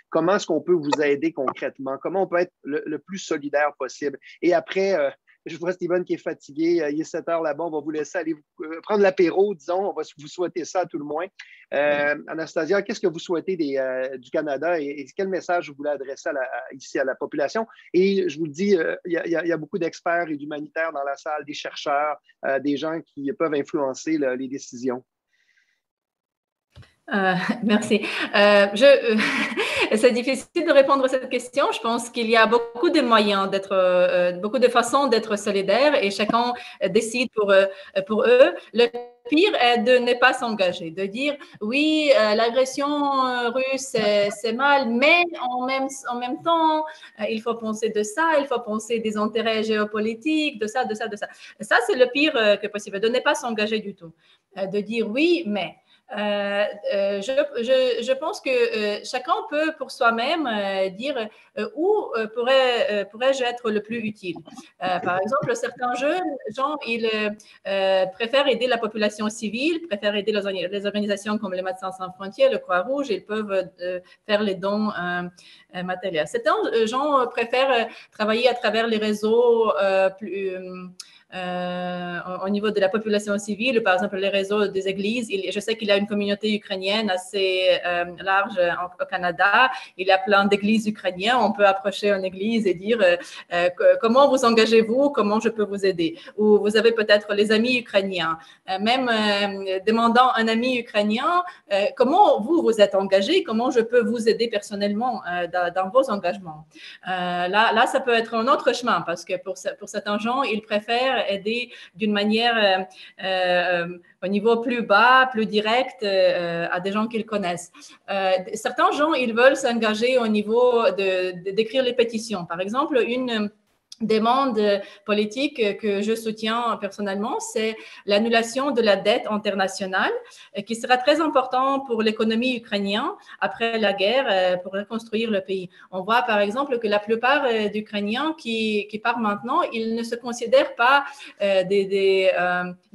Comment est-ce qu'on peut vous aider concrètement? Comment on peut être le plus solidaire possible? Et après, je vois Stephen qui est fatigué. Il est 7 heures là-bas. On va vous laisser aller prendre l'apéro, disons. On va vous souhaiter ça à tout le moins. Anastasia, qu'est-ce que vous souhaitez du Canada et quel message vous voulez adresser ici à la population? Et je vous le dis, il y a beaucoup d'experts et d'humanitaires dans la salle, des chercheurs, des gens qui peuvent influencer les décisions. Merci. C'est difficile de répondre à cette question. Je pense qu'il y a beaucoup de moyens beaucoup de façons d'être solidaire et chacun décide pour eux. Le pire est de ne pas s'engager, de dire oui, l'agression russe, c'est mal, mais en même temps, il faut penser de ça, il faut penser des intérêts géopolitiques, de ça. Ça, c'est le pire que possible, de ne pas s'engager du tout, de dire oui, mais. Je pense que chacun peut pour soi-même dire où pourrais-je être le plus utile. Par exemple, certains gens, ils préfèrent aider la population civile, préfèrent aider les organisations comme les Médecins sans frontières, le Croix-Rouge, ils peuvent faire les dons matériels. Certains gens préfèrent travailler à travers les réseaux au niveau de la population civile, par exemple les réseaux des églises. Je sais qu'il y a une communauté ukrainienne assez large au Canada. Il y a plein d'églises ukrainiennes. On peut approcher une église et dire comment vous engagez-vous, comment je peux vous aider. Ou vous avez peut-être les amis ukrainiens. Même demandant un ami ukrainien, comment vous êtes engagé, comment je peux vous aider personnellement dans vos engagements. Là, ça peut être un autre chemin parce que pour certains gens, ils préfèrent aider d'une manière au niveau plus bas, plus direct à des gens qu'ils connaissent. Certains gens, ils veulent s'engager au niveau d'écrire les pétitions. Par exemple, une demande politique que je soutiens personnellement, c'est l'annulation de la dette internationale qui sera très important pour l'économie ukrainienne après la guerre pour reconstruire le pays. On voit par exemple que la plupart d'Ukrainiens qui partent maintenant, ils ne se considèrent pas des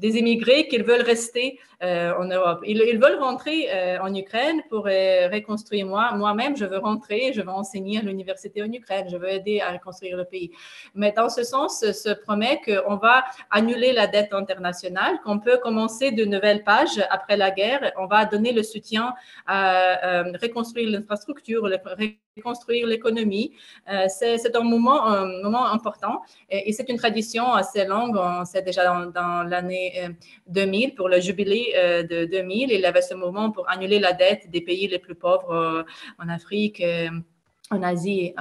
immigrés qui veulent rester en Europe. Ils veulent rentrer en Ukraine pour reconstruire. Moi-même, je veux rentrer, je veux enseigner à l'université en Ukraine, je veux aider à reconstruire le pays. Mais dans ce sens, se promet qu'on va annuler la dette internationale, qu'on peut commencer de nouvelles pages après la guerre. On va donner le soutien à reconstruire l'infrastructure, reconstruire l'économie. C'est un moment important et c'est une tradition assez longue. On sait déjà dans l'année 2000, pour le jubilé de 2000, il y avait ce mouvement pour annuler la dette des pays les plus pauvres en Afrique, en Asie.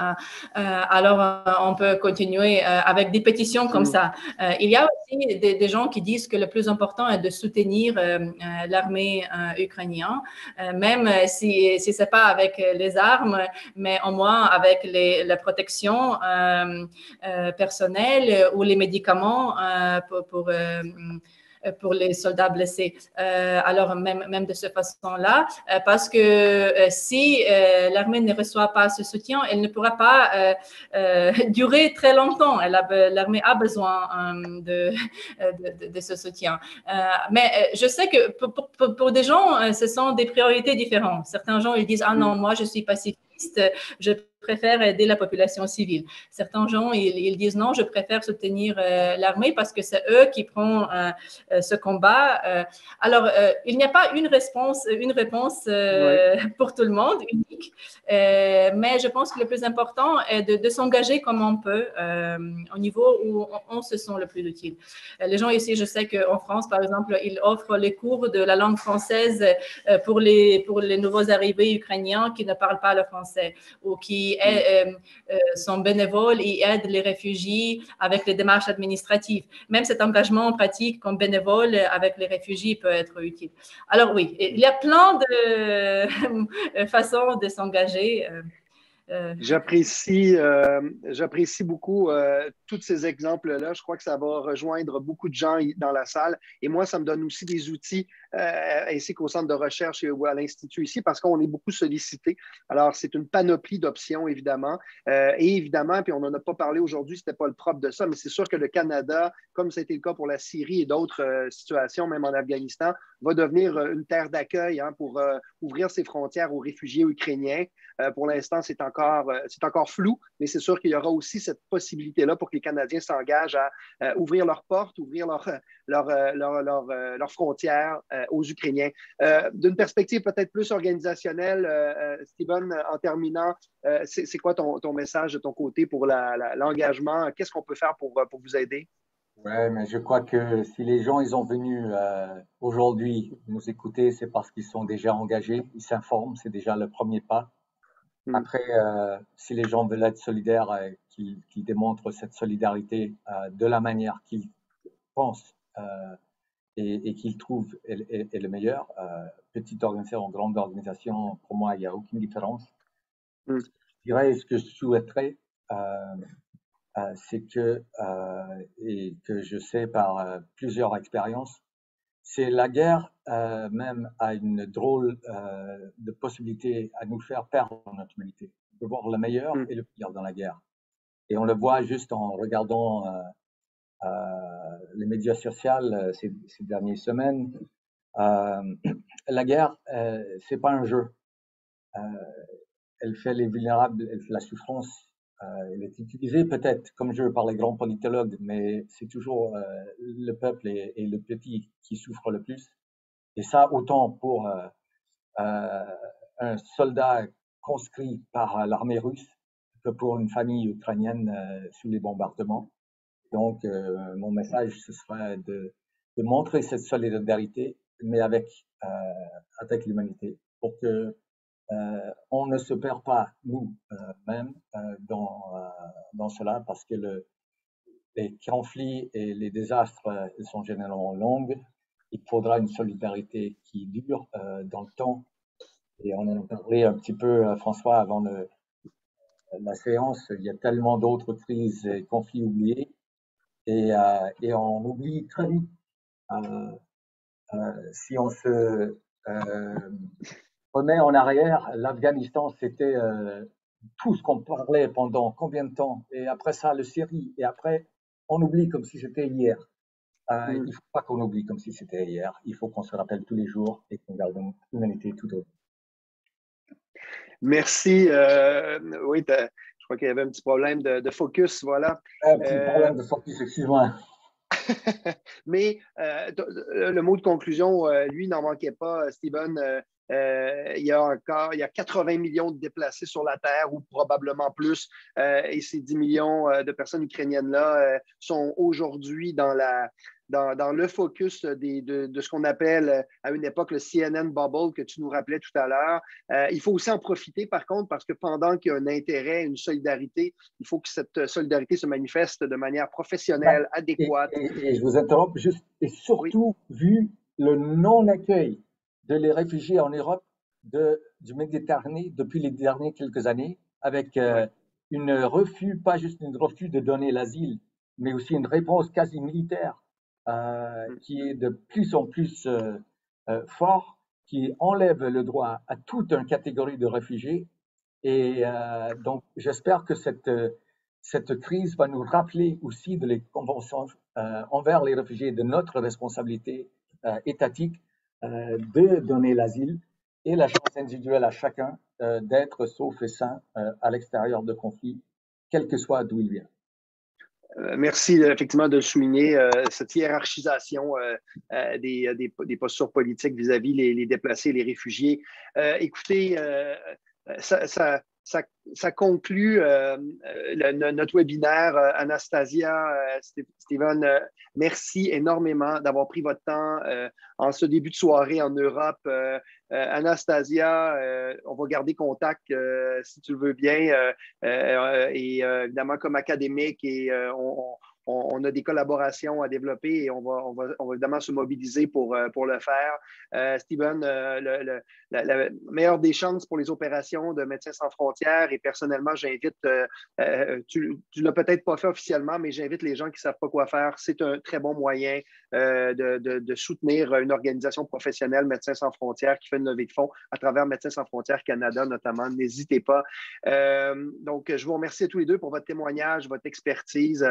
Alors, on peut continuer avec des pétitions comme ça. Il y a aussi des gens qui disent que le plus important est de soutenir l'armée ukrainienne, même si ce n'est pas avec les armes, mais au moins avec la protection personnelle ou les médicaments pour les soldats blessés. Alors, même de cette façon-là, parce que si l'armée ne reçoit pas ce soutien, elle ne pourra pas durer très longtemps. L'armée a besoin de ce soutien. Mais je sais que pour des gens, ce sont des priorités différentes. Certains gens, ils disent « Ah non, moi, je suis pacifiste, je préfère aider la population civile. » Certains gens, ils disent non, je préfère soutenir l'armée parce que c'est eux qui prennent ce combat. Alors, il n'y a pas une réponse pour tout le monde, unique, mais je pense que le plus important est de s'engager comme on peut au niveau où on se sent le plus utile. Les gens ici, je sais qu'en France, par exemple, ils offrent les cours de la langue française pour les nouveaux arrivés ukrainiens qui ne parlent pas le français ou qui sont bénévoles et aident les réfugiés avec les démarches administratives. Même cet engagement pratique comme bénévole avec les réfugiés peut être utile. Alors oui, il y a plein de façons de s'engager. J'apprécie beaucoup tous ces exemples-là. Je crois que ça va rejoindre beaucoup de gens dans la salle. Et moi, ça me donne aussi des outils, ainsi qu'au centre de recherche et à l'Institut ici, parce qu'on est beaucoup sollicité. Alors, c'est une panoplie d'options, évidemment. Et évidemment, puis on n'en a pas parlé aujourd'hui, ce n'était pas le propre de ça, mais c'est sûr que le Canada, comme ça a été le cas pour la Syrie et d'autres situations, même en Afghanistan, va devenir une terre d'accueil pour ouvrir ses frontières aux réfugiés ukrainiens. Pour l'instant, c'est encore flou, mais c'est sûr qu'il y aura aussi cette possibilité-là pour que les Canadiens s'engagent à ouvrir leurs portes, ouvrir leurs frontières aux Ukrainiens. D'une perspective peut-être plus organisationnelle, Steven, en terminant, c'est quoi ton message de ton côté pour l'engagement? Qu'est-ce qu'on peut faire pour vous aider? Ouais, mais je crois que si les gens ils ont venu aujourd'hui nous écouter, c'est parce qu'ils sont déjà engagés, ils s'informent, c'est déjà le premier pas. Après, si les gens veulent être solidaires, qu'ils démontrent cette solidarité de la manière qu'ils pensent et qu'ils trouvent est le meilleur. Petite organisation, grande organisation, pour moi, il n'y a aucune différence. Je dirais, ce que je souhaiterais, c'est que, et que je sais par plusieurs expériences, c'est la guerre même a une drôle de possibilité à nous faire perdre notre humanité. On peut voir le meilleur et le pire dans la guerre. Et on le voit juste en regardant les médias sociaux ces dernières semaines. La guerre, c'est pas un jeu. Elle fait les vulnérables, elle fait la souffrance. Elle est utilisée peut-être comme jeu par les grands politologues, mais c'est toujours le peuple et le petit qui souffrent le plus. Et ça, autant pour un soldat conscrit par l'armée russe que pour une famille ukrainienne sous les bombardements. Donc, mon message, ce serait de montrer cette solidarité, mais avec l'humanité, pour que on ne se perd pas nous-mêmes dans cela, parce que les conflits et les désastres ils sont généralement longs. Il faudra une solidarité qui dure dans le temps. Et on en a parlé un petit peu, François, avant la séance. Il y a tellement d'autres crises et conflits oubliés. Et on oublie très vite. Si on se remet en arrière, l'Afghanistan, c'était tout ce qu'on parlait pendant combien de temps? Et après ça, le Syrie. Et après, on oublie comme si c'était hier. Il ne faut pas qu'on oublie comme si c'était hier. Il faut qu'on se rappelle tous les jours et qu'on garde l'humanité tout autour. Merci. Oui, je crois qu'il y avait un petit problème de focus, voilà. Un petit problème de focus, excuse-moi. Mais le mot de conclusion, lui, n'en manquait pas, Steven. Il y a 80 millions de déplacés sur la Terre, ou probablement plus, et ces 10 millions de personnes ukrainiennes-là sont aujourd'hui dans le focus de ce qu'on appelle à une époque le CNN bubble que tu nous rappelais tout à l'heure. Il faut aussi en profiter, par contre, parce que pendant qu'il y a un intérêt, une solidarité, il faut que cette solidarité se manifeste de manière professionnelle, adéquate. Et je vous interromps juste, et surtout vu le non-accueil de les réfugiés en Europe du Méditerranée depuis les dernières quelques années, avec une refus, pas juste une refus de donner l'asile, mais aussi une réponse quasi militaire qui est de plus en plus fort, qui enlève le droit à toute une catégorie de réfugiés. Et donc, j'espère que cette crise va nous rappeler aussi de les conventions envers les réfugiés, de notre responsabilité étatique de donner l'asile et la chance individuelle à chacun d'être sauf et sain à l'extérieur de conflits, quel que soit d'où il vient. Merci effectivement de le souligner, cette hiérarchisation des postures politiques vis-à-vis les déplacés et les réfugiés. Écoutez, ça conclut notre webinaire. Anastasia, Steven, merci énormément d'avoir pris votre temps en ce début de soirée en Europe. Anastasia, on va garder contact si tu le veux bien, et évidemment comme académique, et on a des collaborations à développer et on va évidemment se mobiliser pour le faire. Steven, la meilleure des chances pour les opérations de Médecins sans frontières, et personnellement, j'invite, tu ne l'as peut-être pas fait officiellement, mais j'invite les gens qui ne savent pas quoi faire. C'est un très bon moyen de soutenir une organisation professionnelle, Médecins sans frontières, qui fait une levée de fonds à travers Médecins sans frontières Canada notamment. N'hésitez pas. Donc, je vous remercie à tous les deux pour votre témoignage, votre expertise.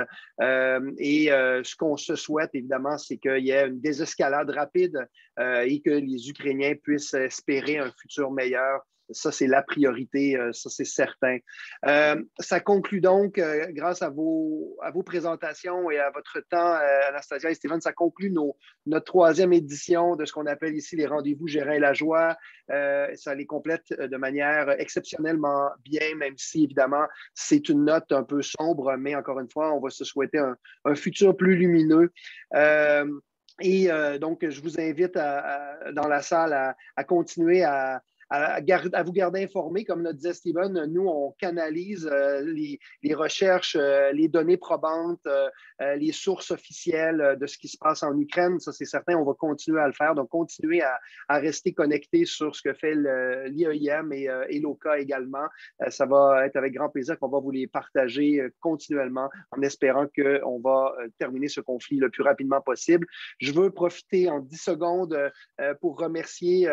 Ce qu'on se souhaite, évidemment, c'est qu'il y ait une désescalade rapide et que les Ukrainiens puissent espérer un futur meilleur. Ça, c'est la priorité, ça, c'est certain. Ça conclut donc, grâce à vos présentations et à votre temps, Anastasia et Steven, ça conclut notre 3e édition de ce qu'on appelle ici les rendez-vous Gérin-Lajoie. Ça les complète de manière exceptionnellement bien, même si, évidemment, c'est une note un peu sombre, mais encore une fois, on va se souhaiter un futur plus lumineux. Donc, je vous invite dans la salle à continuer à vous garder informés. Comme le disait Steven, nous, on canalise les recherches, les données probantes, les sources officielles de ce qui se passe en Ukraine. Ça, c'est certain, on va continuer à le faire. Donc, continuez à rester connectés sur ce que fait l'IEIM et l'OCA également. Ça va être avec grand plaisir qu'on va vous les partager continuellement en espérant qu'on va terminer ce conflit le plus rapidement possible. Je veux profiter en 10 secondes pour remercier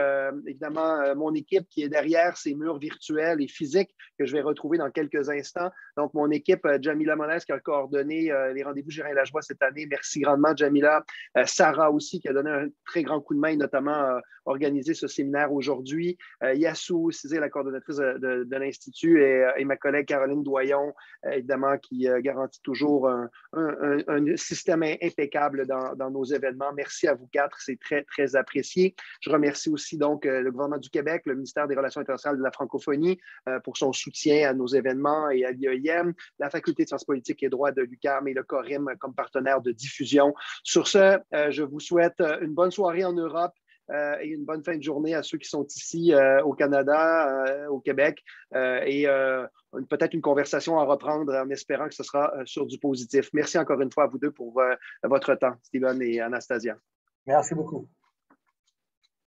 évidemment mon équipe qui est derrière ces murs virtuels et physiques que je vais retrouver dans quelques instants. Donc, mon équipe, Jamila Monès, qui a coordonné les rendez-vous Gérin-Lajoie cette année. Merci grandement, Jamila. Sarah aussi, qui a donné un très grand coup de main, notamment organisé ce séminaire aujourd'hui. Yassou Cizé, la coordonnatrice de l'Institut, et ma collègue Caroline Doyon, évidemment, qui garantit toujours un système impeccable dans nos événements. Merci à vous 4, c'est très, très apprécié. Je remercie aussi donc le gouvernement du Québec, le ministère des Relations internationales de la francophonie pour son soutien à nos événements et à l'IEIM, la Faculté de sciences politiques et droits de l'UQAM et le CORIM comme partenaire de diffusion. Sur ce, je vous souhaite une bonne soirée en Europe et une bonne fin de journée à ceux qui sont ici au Canada, au Québec, et peut-être une conversation à reprendre en espérant que ce sera sur du positif. Merci encore une fois à vous deux pour votre temps, Steven et Anastasia. Merci beaucoup.